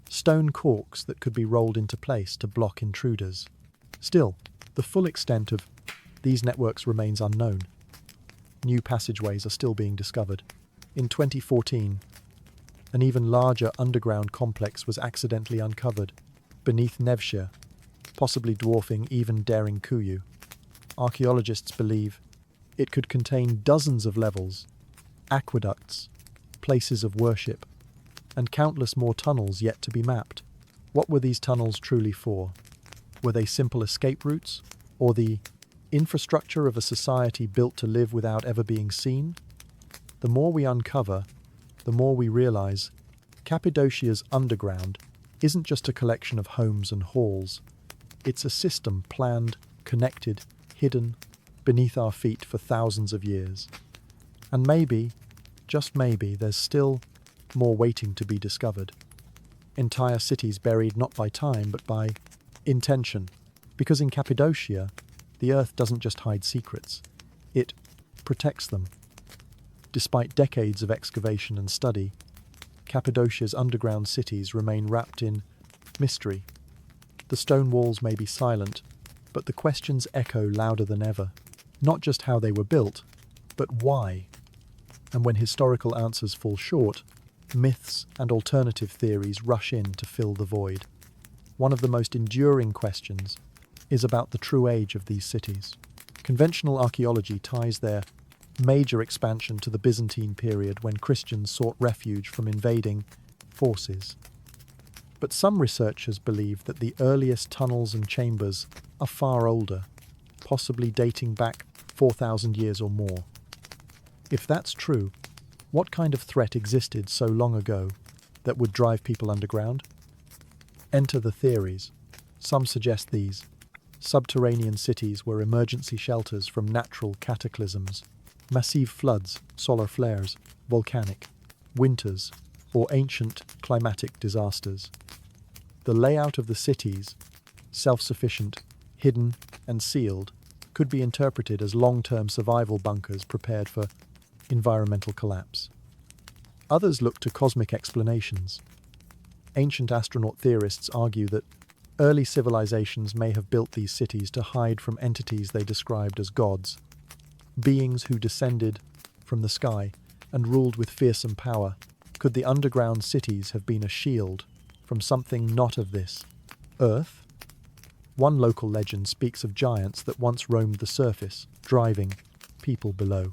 stone corks that could be rolled into place to block intruders. Still, the full extent of these networks remains unknown. New passageways are still being discovered. In 2014, an even larger underground complex was accidentally uncovered beneath Nevshire, possibly dwarfing even Daringuyu. Archaeologists believe it could contain dozens of levels, aqueducts, places of worship, and countless more tunnels yet to be mapped. What were these tunnels truly for? Were they simple escape routes, or the infrastructure of a society built to live without ever being seen? The more we uncover, the more we realize Cappadocia's underground isn't just a collection of homes and halls. It's a system planned, connected, hidden beneath our feet for thousands of years. And maybe, just maybe, there's still more waiting to be discovered. Entire cities buried not by time but by intention. Because in Cappadocia, the earth doesn't just hide secrets, it protects them. Despite decades of excavation and study, Cappadocia's underground cities remain wrapped in mystery. The stone walls may be silent, but the questions echo louder than ever. Not just how they were built, but why. And when historical answers fall short, myths and alternative theories rush in to fill the void. One of the most enduring questions is about the true age of these cities. Conventional archaeology ties their major expansion to the Byzantine period when Christians sought refuge from invading forces. But some researchers believe that the earliest tunnels and chambers are far older, possibly dating back 4,000 years or more. If that's true, what kind of threat existed so long ago that would drive people underground? Enter the theories. Some suggest these. Subterranean cities were emergency shelters from natural cataclysms, massive floods, solar flares, volcanic, winters, or ancient climatic disasters. The layout of the cities, self-sufficient, hidden, and sealed, could be interpreted as long-term survival bunkers prepared for environmental collapse. Others look to cosmic explanations. Ancient astronaut theorists argue that early civilizations may have built these cities to hide from entities they described as gods, beings who descended from the sky and ruled with fearsome power. Could the underground cities have been a shield from something not of this earth? One local legend speaks of giants that once roamed the surface, driving people below.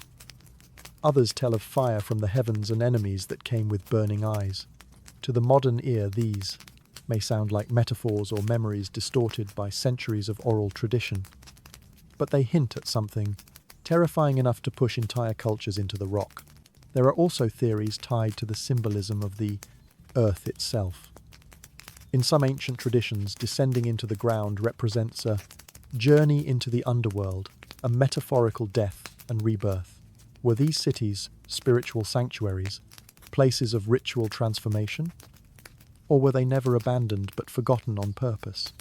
Others tell of fire from the heavens and enemies that came with burning eyes. To the modern ear, these may sound like metaphors or memories distorted by centuries of oral tradition, but they hint at something terrifying enough to push entire cultures into the rock. There are also theories tied to the symbolism of the earth itself. In some ancient traditions, descending into the ground represents a journey into the underworld, a metaphorical death and rebirth. Were these cities spiritual sanctuaries, places of ritual transformation? Or were they never abandoned but forgotten on purpose?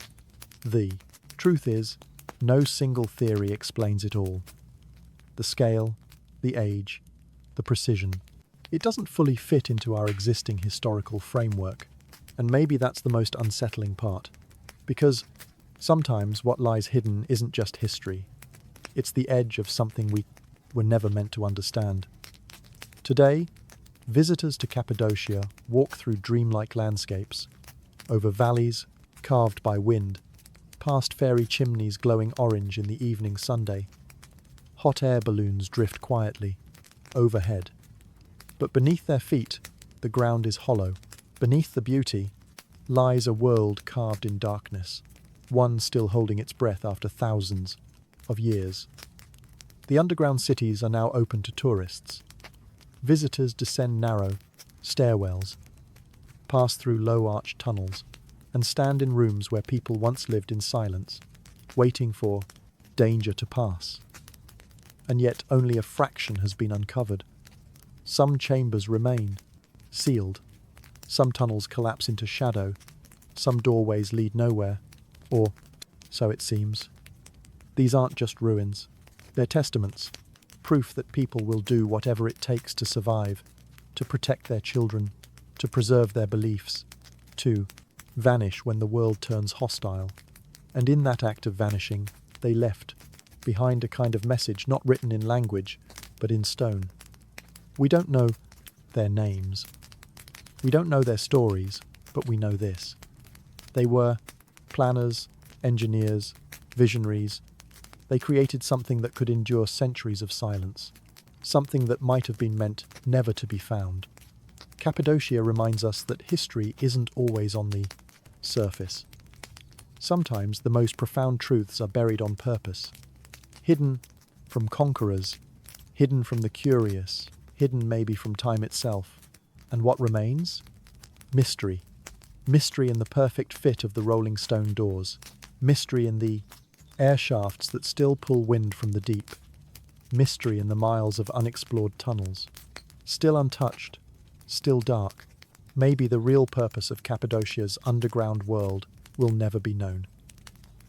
The truth is, no single theory explains it all. The scale, the age, the precision. It doesn't fully fit into our existing historical framework, and maybe that's the most unsettling part, because sometimes what lies hidden isn't just history. It's the edge of something we were never meant to understand. Today, visitors to Cappadocia walk through dreamlike landscapes, over valleys carved by wind, past fairy chimneys glowing orange in the evening Sunday. Hot air balloons drift quietly overhead, but beneath their feet, the ground is hollow. Beneath the beauty lies a world carved in darkness, one still holding its breath after thousands of years. The underground cities are now open to tourists. Visitors descend narrow stairwells, pass through low-arched tunnels, and stand in rooms where people once lived in silence, waiting for danger to pass. And yet only a fraction has been uncovered. Some chambers remain sealed. Some tunnels collapse into shadow. Some doorways lead nowhere, or so it seems. These aren't just ruins. They're testaments, proof that people will do whatever it takes to survive, to protect their children, to preserve their beliefs, to vanish when the world turns hostile. And in that act of vanishing, they left behind a kind of message not written in language, but in stone. We don't know their names. We don't know their stories, but we know this. They were planners, engineers, visionaries. They created something that could endure centuries of silence, something that might have been meant never to be found. Cappadocia reminds us that history isn't always on the surface. Sometimes the most profound truths are buried on purpose, hidden from conquerors, hidden from the curious, hidden maybe from time itself. And what remains? Mystery. Mystery in the perfect fit of the rolling stone doors. Mystery in the air shafts that still pull wind from the deep. Mystery in the miles of unexplored tunnels. Still untouched, still dark. Maybe the real purpose of Cappadocia's underground world will never be known.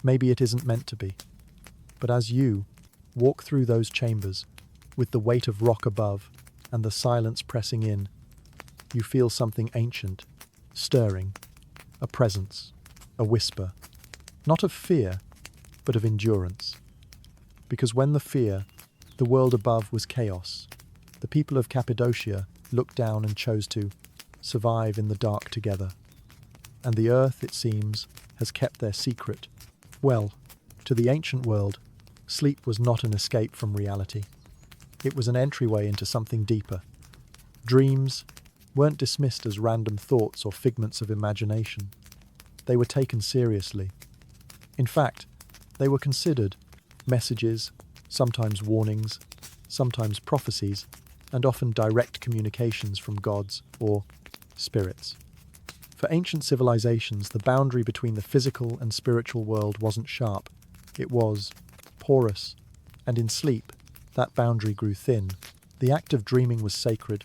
Maybe it isn't meant to be. But as you walk through those chambers, with the weight of rock above and the silence pressing in, you feel something ancient, stirring, a presence, a whisper, not of fear, but of endurance. Because when the world above was chaos, the people of Cappadocia looked down and chose to survive in the dark together. And the earth, it seems, has kept their secret. Well, to the ancient world, sleep was not an escape from reality. It was an entryway into something deeper. Dreams weren't dismissed as random thoughts or figments of imagination. they were taken seriously. In fact, they were considered messages, sometimes warnings, sometimes prophecies, and often direct communications from gods or spirits. For ancient civilizations, the boundary between the physical and spiritual world wasn't sharp. It was porous, and in sleep, that boundary grew thin. The act of dreaming was sacred,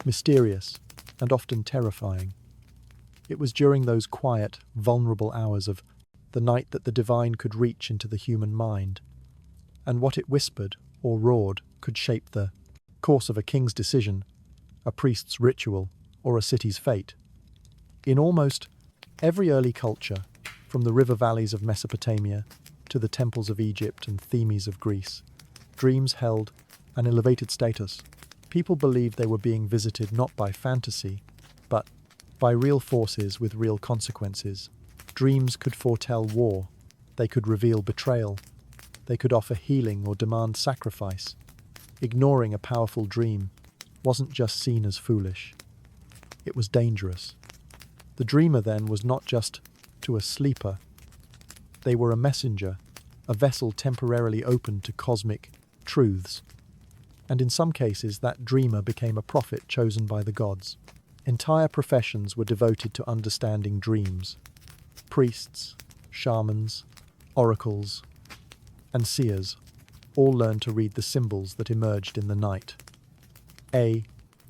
mysterious, and often terrifying. It was during those quiet, vulnerable hours of the night that the divine could reach into the human mind, and what it whispered or roared could shape the course of a king's decision, a priest's ritual, or a city's fate. In almost every early culture, from the river valleys of Mesopotamia to the temples of Egypt and themes of Greece, dreams held an elevated status. People believed they were being visited not by fantasy, but by real forces with real consequences. Dreams could foretell war, they could reveal betrayal, they could offer healing or demand sacrifice. Ignoring a powerful dream wasn't just seen as foolish, it was dangerous. The dreamer then was not just to a sleeper, they were a messenger, a vessel temporarily opened to cosmic truths. And in some cases, that dreamer became a prophet chosen by the gods. Entire professions were devoted to understanding dreams. Priests, shamans, oracles, and seers all learned to read the symbols that emerged in the night. A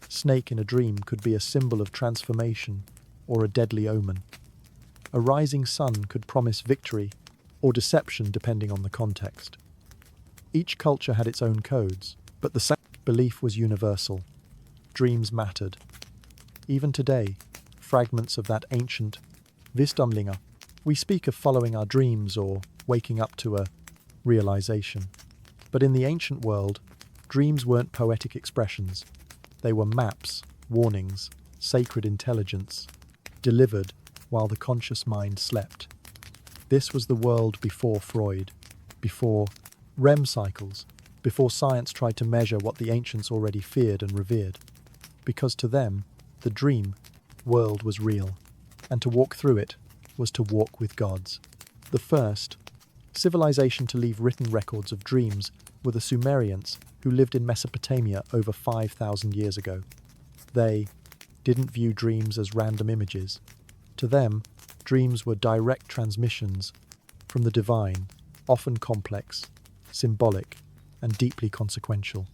snake in a dream could be a symbol of transformation or a deadly omen. A rising sun could promise victory or deception depending on the context. Each culture had its own codes, but the same belief was universal. Dreams mattered. Even today, fragments of that ancient visdomlinga, we speak of following our dreams or waking up to a realization. But in the ancient world, dreams weren't poetic expressions. They were maps, warnings, sacred intelligence, delivered while the conscious mind slept. This was the world before Freud, before REM cycles, before science tried to measure what the ancients already feared and revered. Because to them, the dream world was real, and to walk through it was to walk with gods. The first civilization to leave written records of dreams were the Sumerians, who lived in Mesopotamia over 5,000 years ago. They didn't view dreams as random images. To them, dreams were direct transmissions from the divine, often complex, symbolic, and deeply consequential.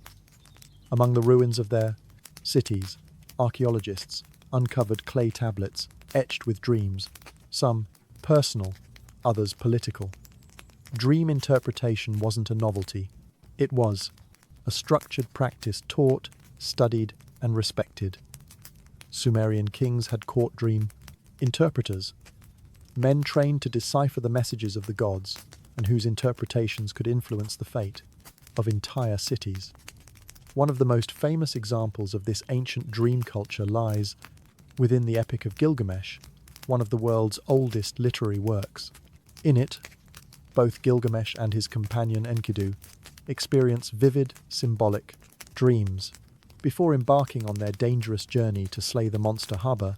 Among the ruins of their cities, archaeologists uncovered clay tablets etched with dreams, some personal, others political. Dream interpretation wasn't a novelty. It was a structured practice taught, studied, and respected. Sumerian kings had court dream interpreters, men trained to decipher the messages of the gods and whose interpretations could influence the fate of entire cities. One of the most famous examples of this ancient dream culture lies within the Epic of Gilgamesh, one of the world's oldest literary works. In it, both Gilgamesh and his companion Enkidu experience vivid, symbolic dreams. Before embarking on their dangerous journey to slay the monster Haba,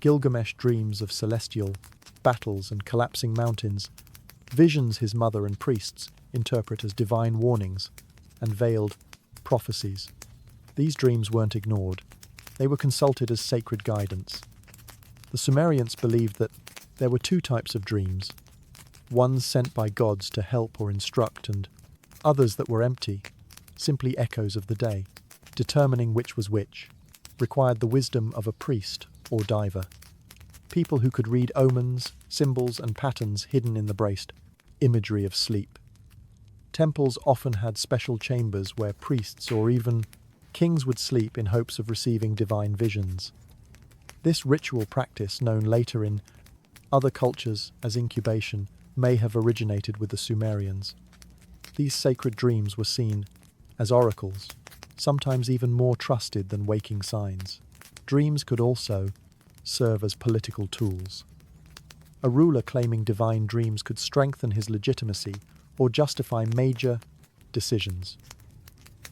Gilgamesh dreams of celestial battles and collapsing mountains, visions his mother and priests interpret as divine warnings and veiled prophecies. These dreams weren't ignored. They were consulted as sacred guidance. The Sumerians believed that there were two types of dreams, ones sent by gods to help or instruct, and others that were empty, simply echoes of the day. Determining which was which required the wisdom of a priest or diver. People who could read omens, symbols, and patterns hidden in the braced imagery of sleep. Temples often had special chambers where priests or even kings would sleep in hopes of receiving divine visions. This ritual practice, known later in other cultures as incubation, may have originated with the Sumerians. These sacred dreams were seen as oracles, sometimes even more trusted than waking signs. Dreams could also serve as political tools. A ruler claiming divine dreams could strengthen his legitimacy or justify major decisions.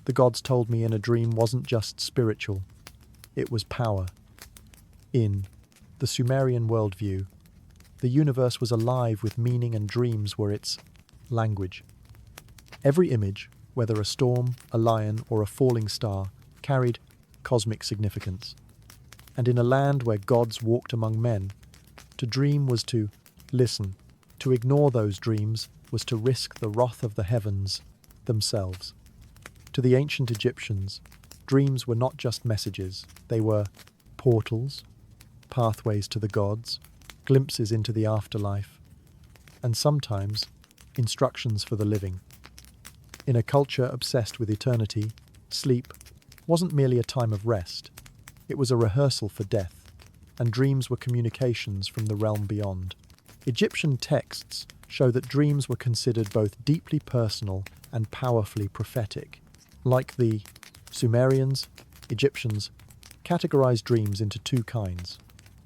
The gods told me in a dream wasn't just spiritual, it was power. In the Sumerian worldview, The universe was alive with meaning, and dreams were its language. Every image, whether a storm, a lion, or a falling star, carried cosmic significance. And in a land where gods walked among men, to dream was to listen. To ignore those dreams was to risk the wrath of the heavens themselves. To the ancient Egyptians, dreams were not just messages, they were portals, pathways to the gods, glimpses into the afterlife, and sometimes instructions for the living. In a culture obsessed with eternity, sleep wasn't merely a time of rest, it was a rehearsal for death, and dreams were communications from the realm beyond. Egyptian texts show that dreams were considered both deeply personal and powerfully prophetic. Like the Sumerians, Egyptians categorized dreams into two kinds: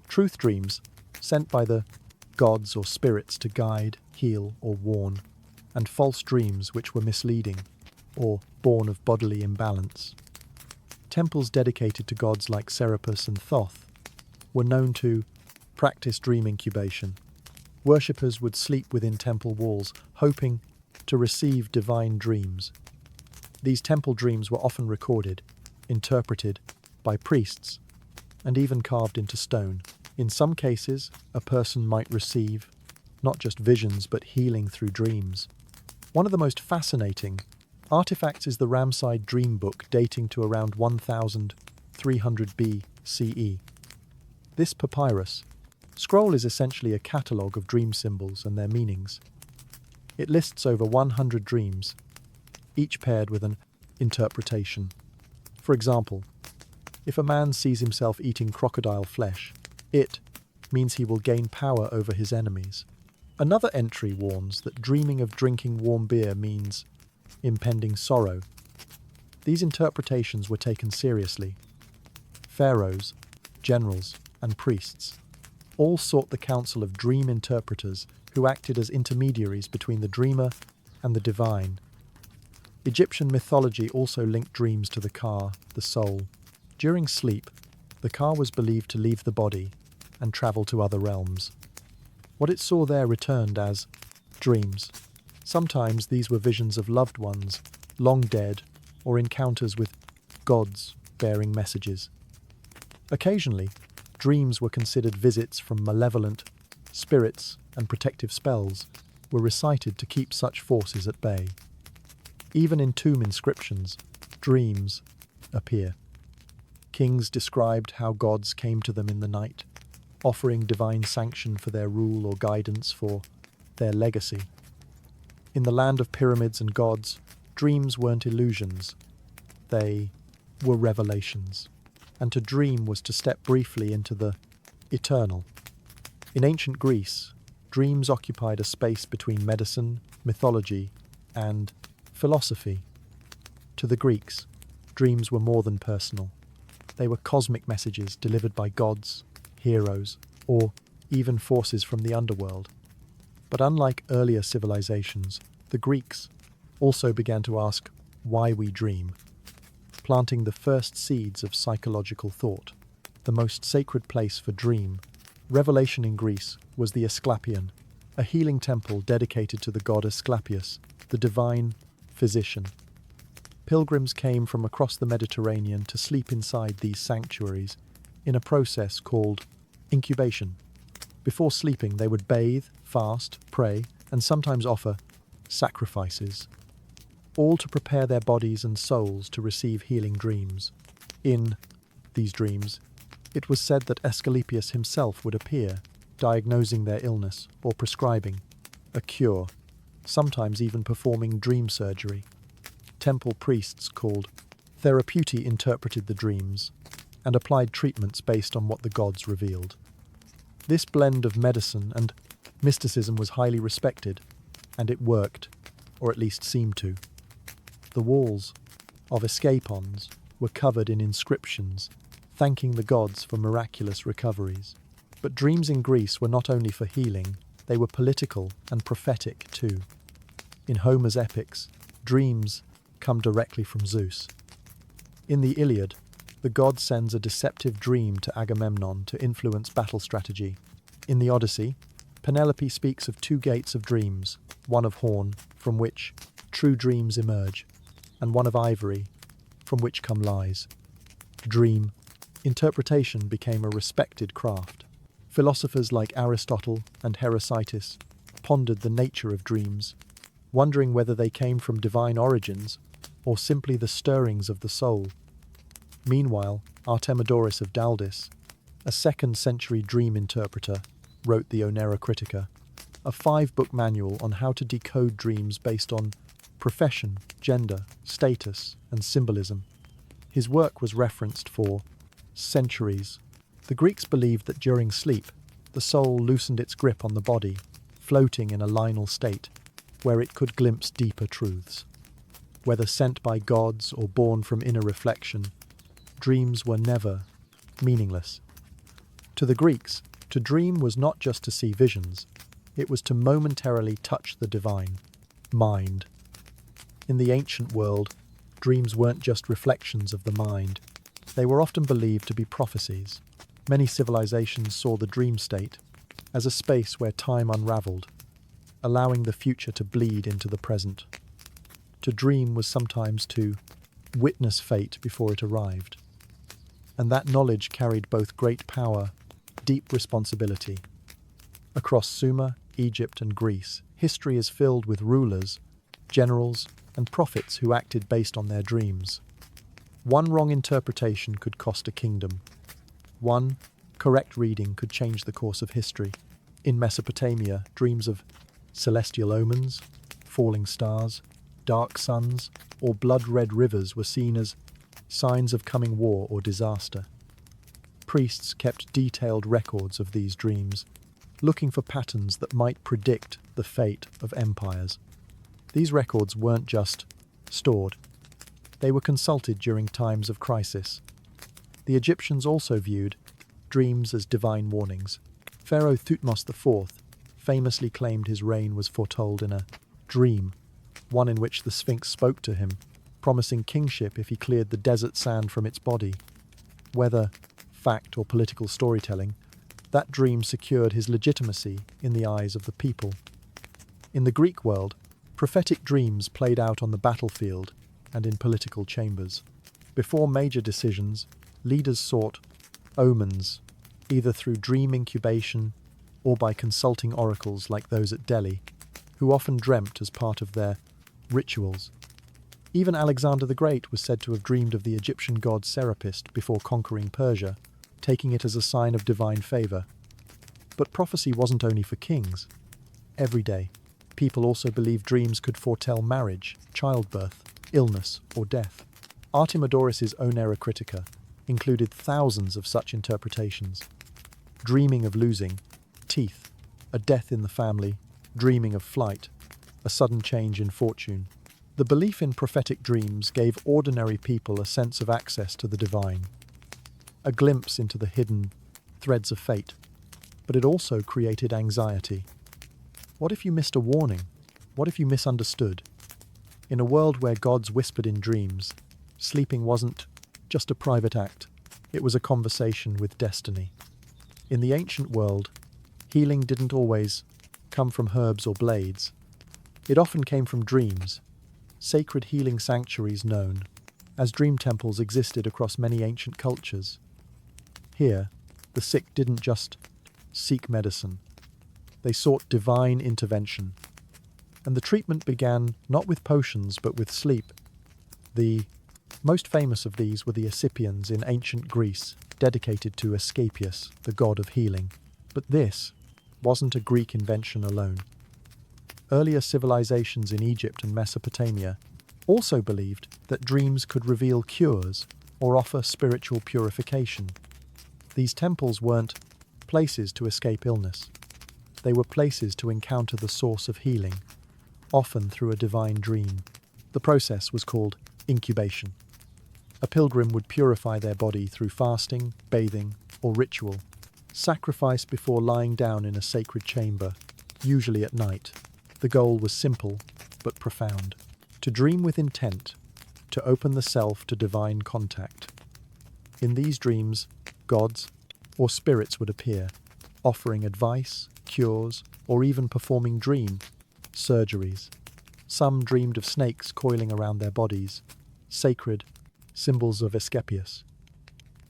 truth dreams, sent by the gods or spirits to guide, heal, or warn, and false dreams which were misleading or born of bodily imbalance. Temples dedicated to gods like Serapis and Thoth were known to practice dream incubation. Worshippers would sleep within temple walls, hoping to receive divine dreams. These temple dreams were often recorded, interpreted by priests, and even carved into stone. In some cases, a person might receive not just visions but healing through dreams. One of the most fascinating artifacts is the Ramside Dream Book, dating to around 1300 BCE. This papyrus scroll is essentially a catalogue of dream symbols and their meanings. It lists over 100 dreams, each paired with an interpretation. For example, if a man sees himself eating crocodile flesh, it means he will gain power over his enemies. Another entry warns that dreaming of drinking warm beer means impending sorrow. These interpretations were taken seriously. Pharaohs, generals, and priests all sought the counsel of dream interpreters who acted as intermediaries between the dreamer and the divine. Egyptian mythology also linked dreams to the ka, the soul. During sleep, the ka was believed to leave the body and travel to other realms. What it saw there returned as dreams. Sometimes these were visions of loved ones, long dead, or encounters with gods bearing messages. Occasionally, dreams were considered visits from malevolent spirits, and protective spells were recited to keep such forces at bay. Even in tomb inscriptions, dreams appear. Kings described how gods came to them in the night, offering divine sanction for their rule or guidance for their legacy. In the land of pyramids and gods, dreams weren't illusions, they were revelations. And to dream was to step briefly into the eternal. In ancient Greece, dreams occupied a space between medicine, mythology, and philosophy. To the Greeks, dreams were more than personal. They were cosmic messages delivered by gods, heroes, or even forces from the underworld. But unlike earlier civilizations, the Greeks also began to ask why we dream, planting the first seeds of psychological thought. The most sacred place for dream revelation in Greece was the Asclepion, a healing temple dedicated to the god Asclepius, the divine physician. Pilgrims came from across the Mediterranean to sleep inside these sanctuaries in a process called incubation. Before sleeping, they would bathe, fast, pray, and sometimes offer sacrifices, all to prepare their bodies and souls to receive healing dreams. In these dreams, it was said that Asclepius himself would appear, diagnosing their illness or prescribing a cure, sometimes even performing dream surgery. Temple priests called therapeuti interpreted the dreams and applied treatments based on what the gods revealed. This blend of medicine and mysticism was highly respected, and it worked, or at least seemed to. The walls of escapons were covered in inscriptions, thanking the gods for miraculous recoveries. But dreams in Greece were not only for healing, they were political and prophetic too. In Homer's epics, dreams come directly from Zeus. In the Iliad, the god sends a deceptive dream to Agamemnon to influence battle strategy. In the Odyssey, Penelope speaks of two gates of dreams, one of horn, from which true dreams emerge, and one of ivory, from which come lies. Dream interpretation became a respected craft. Philosophers like Aristotle and Heraclitus pondered the nature of dreams, wondering whether they came from divine origins or simply the stirrings of the soul. Meanwhile, Artemidorus of Daldis, a 2nd century dream interpreter, wrote the Onera Critica, a 5-book manual on how to decode dreams based on profession, gender, status, and symbolism. His work was referenced for centuries. The Greeks believed that during sleep, the soul loosened its grip on the body, floating in a liminal state, where it could glimpse deeper truths. Whether sent by gods or born from inner reflection, dreams were never meaningless. To the Greeks, to dream was not just to see visions, it was to momentarily touch the divine mind. In the ancient world, dreams weren't just reflections of the mind. They were often believed to be prophecies. Many civilizations saw the dream state as a space where time unraveled, allowing the future to bleed into the present. To dream was sometimes to witness fate before it arrived. And that knowledge carried both great power, deep responsibility. Across Sumer, Egypt, and Greece, history is filled with rulers, generals, and prophets who acted based on their dreams. One wrong interpretation could cost a kingdom. One correct reading could change the course of history. In Mesopotamia, dreams of celestial omens, falling stars, dark suns, or blood-red rivers were seen as signs of coming war or disaster. Priests kept detailed records of these dreams, looking for patterns that might predict the fate of empires. These records weren't just stored. They were consulted during times of crisis. The Egyptians also viewed dreams as divine warnings. Pharaoh Thutmose IV famously claimed his reign was foretold in a dream, one in which the Sphinx spoke to him, promising kingship if he cleared the desert sand from its body. Whether fact or political storytelling, that dream secured his legitimacy in the eyes of the people. In the Greek world, prophetic dreams played out on the battlefield and in political chambers. Before major decisions, leaders sought omens, either through dream incubation or by consulting oracles like those at Delhi, who often dreamt as part of their rituals. Even Alexander the Great was said to have dreamed of the Egyptian god Serapis before conquering Persia, taking it as a sign of divine favor. But prophecy wasn't only for kings. Every day, people also believed dreams could foretell marriage, childbirth, illness, or death. Artemidorus's Onera Critica included thousands of such interpretations. Dreaming of losing teeth, a death in the family; dreaming of flight, a sudden change in fortune. The belief in prophetic dreams gave ordinary people a sense of access to the divine, a glimpse into the hidden threads of fate. But it also created anxiety. What if you missed a warning? What if you misunderstood? In a world where gods whispered in dreams, sleeping wasn't just a private act, it was a conversation with destiny. In the ancient world, healing didn't always come from herbs or blades. It often came from dreams. Sacred healing sanctuaries known as dream temples existed across many ancient cultures. Here, the sick didn't just seek medicine. They sought divine intervention. And the treatment began not with potions but with sleep. The most famous of these were the Asclepians in ancient Greece, dedicated to Asclepius, the god of healing. But this wasn't a Greek invention alone. Earlier civilizations in Egypt and Mesopotamia also believed that dreams could reveal cures or offer spiritual purification. These temples weren't places to escape illness. They were places to encounter the source of healing, often through a divine dream. The process was called incubation. A pilgrim would purify their body through fasting, bathing, or ritual, sacrifice before lying down in a sacred chamber, usually at night. The goal was simple but profound: to dream with intent, to open the self to divine contact. In these dreams, gods or spirits would appear, offering advice, cures, or even performing dream surgeries. Some dreamed of snakes coiling around their bodies, sacred symbols of Asclepius.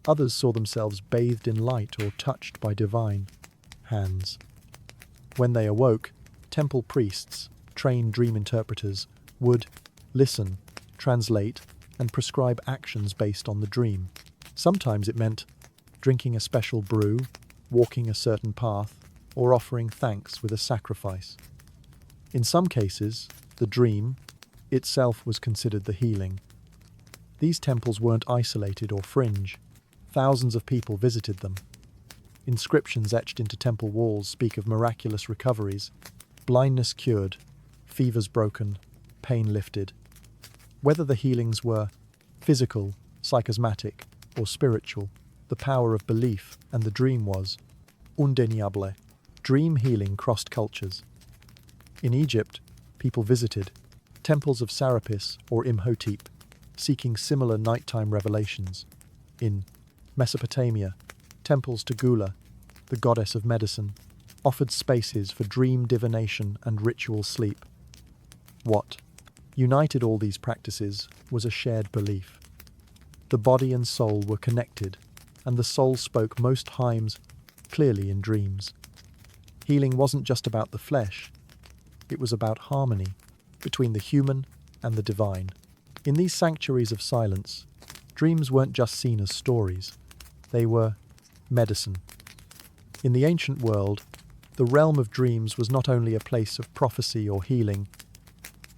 Others saw themselves bathed in light or touched by divine hands. When they awoke, temple priests, trained dream interpreters, would listen, translate, and prescribe actions based on the dream. Sometimes it meant drinking a special brew, walking a certain path, or offering thanks with a sacrifice. In some cases, the dream itself was considered the healing. These temples weren't isolated or fringe. Thousands of people visited them. Inscriptions etched into temple walls speak of miraculous recoveries, blindness cured, fevers broken, pain lifted. Whether the healings were physical, psychosmatic, or spiritual, the power of belief and the dream was undeniable. Dream healing crossed cultures. In Egypt, people visited temples of Serapis or Imhotep, seeking similar nighttime revelations. In Mesopotamia, temples to Gula, the goddess of medicine, offered spaces for dream divination and ritual sleep. What united all these practices was a shared belief. The body and soul were connected, and the soul spoke most times clearly in dreams. Healing wasn't just about the flesh, it was about harmony between the human and the divine. In these sanctuaries of silence, dreams weren't just seen as stories, they were medicine. In the ancient world, the realm of dreams was not only a place of prophecy or healing,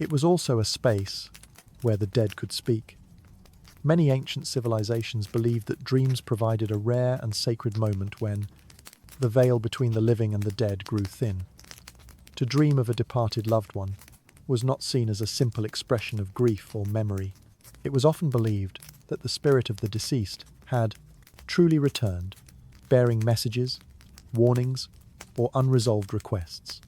it was also a space where the dead could speak. Many ancient civilizations believed that dreams provided a rare and sacred moment when the veil between the living and the dead grew thin. To dream of a departed loved one was not seen as a simple expression of grief or memory. It was often believed that the spirit of the deceased had truly returned, bearing messages, warnings, or unresolved requests.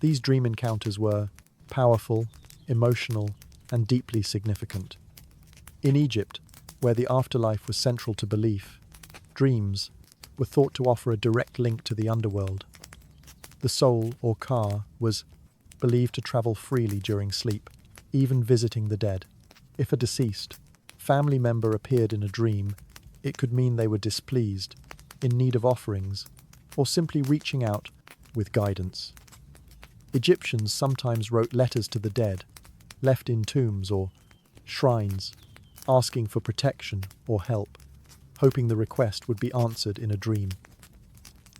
These dream encounters were powerful, emotional, and deeply significant. In Egypt, where the afterlife was central to belief, dreams were thought to offer a direct link to the underworld. The soul, or ka, was believed to travel freely during sleep, even visiting the dead. If a deceased family member appeared in a dream, it could mean they were displeased, in need of offerings, or simply reaching out with guidance. Egyptians sometimes wrote letters to the dead, left in tombs or shrines, asking for protection or help, hoping the request would be answered in a dream.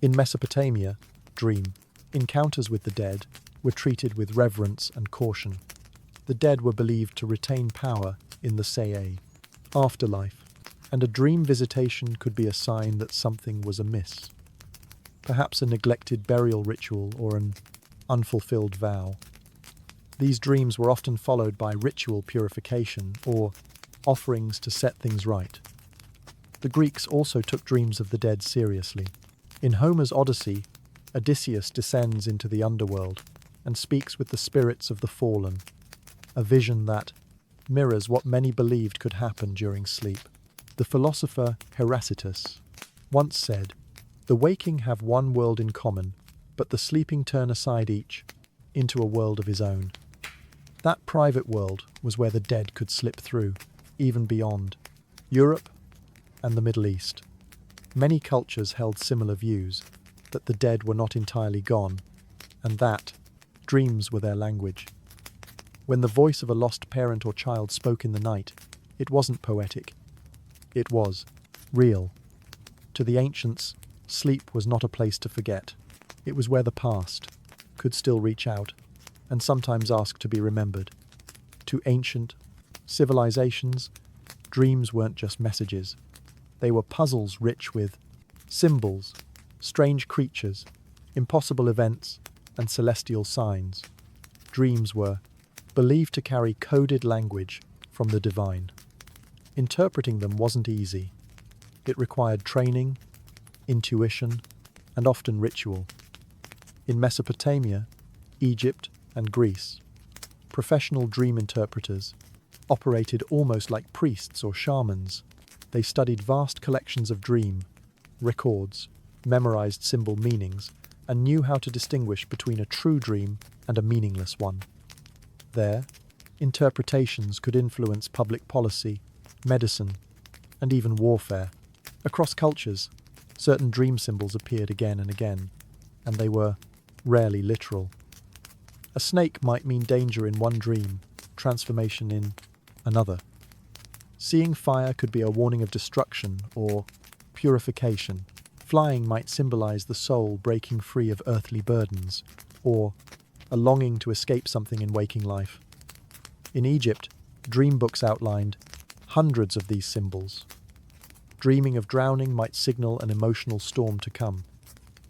In Mesopotamia, dream encounters with the dead were treated with reverence and caution. The dead were believed to retain power in the Say afterlife, and a dream visitation could be a sign that something was amiss. Perhaps a neglected burial ritual or an unfulfilled vow. These dreams were often followed by ritual purification or offerings to set things right. The Greeks also took dreams of the dead seriously. In Homer's Odyssey, Odysseus descends into the underworld and speaks with the spirits of the fallen, a vision that mirrors what many believed could happen during sleep. The philosopher Heraclitus once said, "The waking have one world in common, but the sleeping turn aside each into a world of his own." That private world was where the dead could slip through, even beyond Europe and the Middle East. Many cultures held similar views, that the dead were not entirely gone, and that dreams were their language. When the voice of a lost parent or child spoke in the night, it wasn't poetic. It was real. To the ancients, sleep was not a place to forget. It was where the past could still reach out and sometimes ask to be remembered. To ancient civilizations, dreams weren't just messages. They were puzzles rich with symbols, strange creatures, impossible events, and celestial signs. Dreams were believed to carry coded language from the divine. Interpreting them wasn't easy. It required training, intuition, and often ritual. In Mesopotamia, Egypt, and Greece, professional dream interpreters operated almost like priests or shamans. They studied vast collections of dream records, memorized symbol meanings, and knew how to distinguish between a true dream and a meaningless one. Their interpretations could influence public policy, medicine, and even warfare. Across cultures, certain dream symbols appeared again and again, and they were rarely literal. A snake might mean danger in one dream, transformation in another. Seeing fire could be a warning of destruction or purification. Flying might symbolize the soul breaking free of earthly burdens, or a longing to escape something in waking life. In Egypt, dream books outlined hundreds of these symbols. Dreaming of drowning might signal an emotional storm to come.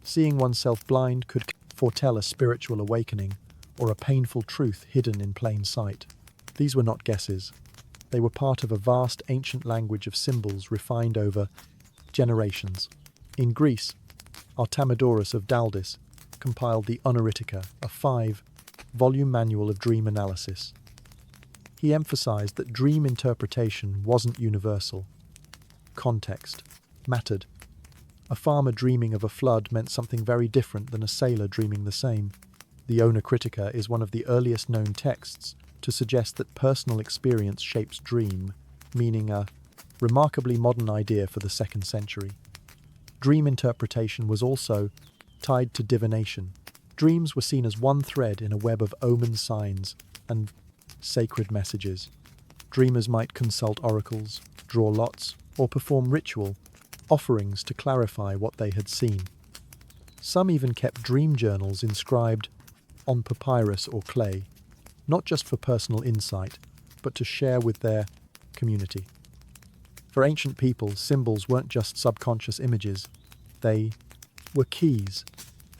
Seeing oneself blind could foretell a spiritual awakening or a painful truth hidden in plain sight. These were not guesses. They were part of a vast ancient language of symbols refined over generations. In Greece, Artemidorus of Daldis compiled the Uneritica, a 5-volume manual of dream analysis. He emphasized that dream interpretation wasn't universal. Context mattered. A farmer dreaming of a flood meant something very different than a sailor dreaming the same. The Oneirocritica is one of the earliest known texts to suggest that personal experience shapes dream, meaning a remarkably modern idea for the 2nd century. Dream interpretation was also tied to divination. Dreams were seen as one thread in a web of omen signs and sacred messages. Dreamers might consult oracles, draw lots, or perform ritual offerings to clarify what they had seen. Some even kept dream journals inscribed on papyrus or clay, not just for personal insight, but to share with their community. For ancient people, symbols weren't just subconscious images. They were keys,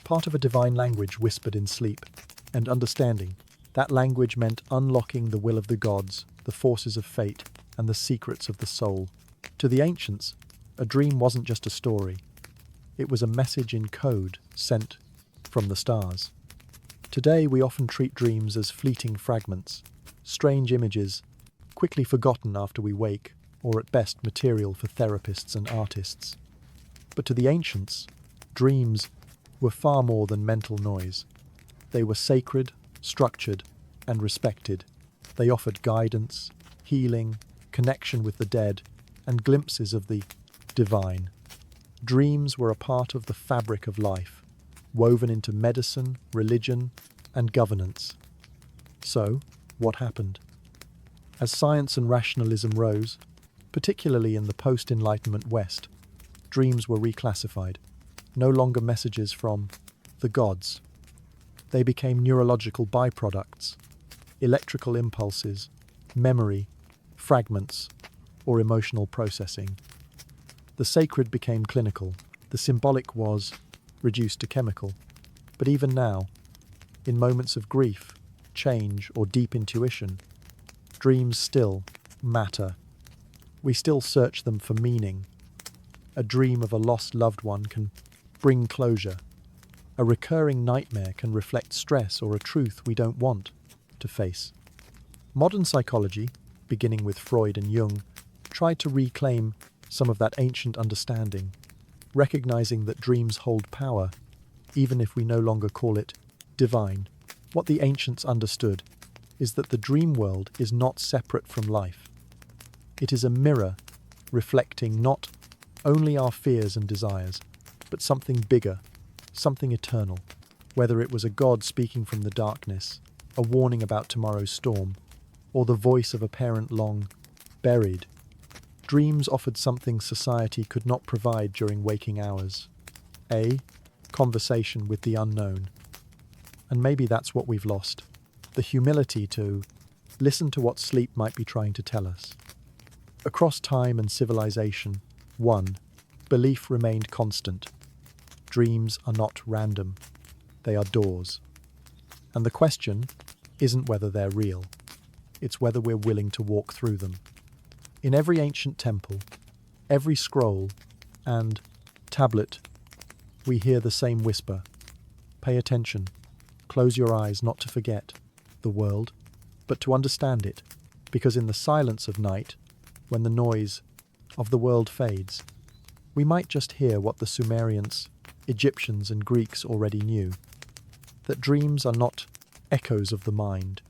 part of a divine language whispered in sleep. And understanding that language meant unlocking the will of the gods, the forces of fate, and the secrets of the soul. To the ancients, a dream wasn't just a story. It was a message in code sent from the stars. Today, we often treat dreams as fleeting fragments, strange images, quickly forgotten after we wake, or at best material for therapists and artists. But to the ancients, dreams were far more than mental noise. They were sacred, structured, and respected. They offered guidance, healing, connection with the dead, and glimpses of the divine. Dreams were a part of the fabric of life, woven into medicine, religion, and governance. So, what happened? As science and rationalism rose, particularly in the post-Enlightenment West, dreams were reclassified, no longer messages from the gods. They became neurological byproducts, electrical impulses, memory, fragments, or emotional processing. The sacred became clinical, the symbolic was reduced to chemical. But even now, in moments of grief, change, or deep intuition, dreams still matter. We still search them for meaning. A dream of a lost loved one can bring closure. A recurring nightmare can reflect stress or a truth we don't want to face. Modern psychology, beginning with Freud and Jung, tried to reclaim some of that ancient understanding, recognizing that dreams hold power, even if we no longer call it divine. What the ancients understood is that the dream world is not separate from life. It is a mirror reflecting not only our fears and desires, but something bigger, something eternal. Whether it was a god speaking from the darkness, a warning about tomorrow's storm, or the voice of a parent long buried, dreams offered something society could not provide during waking hours. A conversation with the unknown. And maybe that's what we've lost. The humility to listen to what sleep might be trying to tell us. Across time and civilization, belief remained constant. Dreams are not random. They are doors. And the question isn't whether they're real. It's whether we're willing to walk through them. In every ancient temple, every scroll, and tablet, we hear the same whisper. Pay attention. Close your eyes not to forget the world, but to understand it, because in the silence of night, when the noise of the world fades, we might just hear what the Sumerians Egyptians and Greeks already knew, that dreams are not echoes of the mind,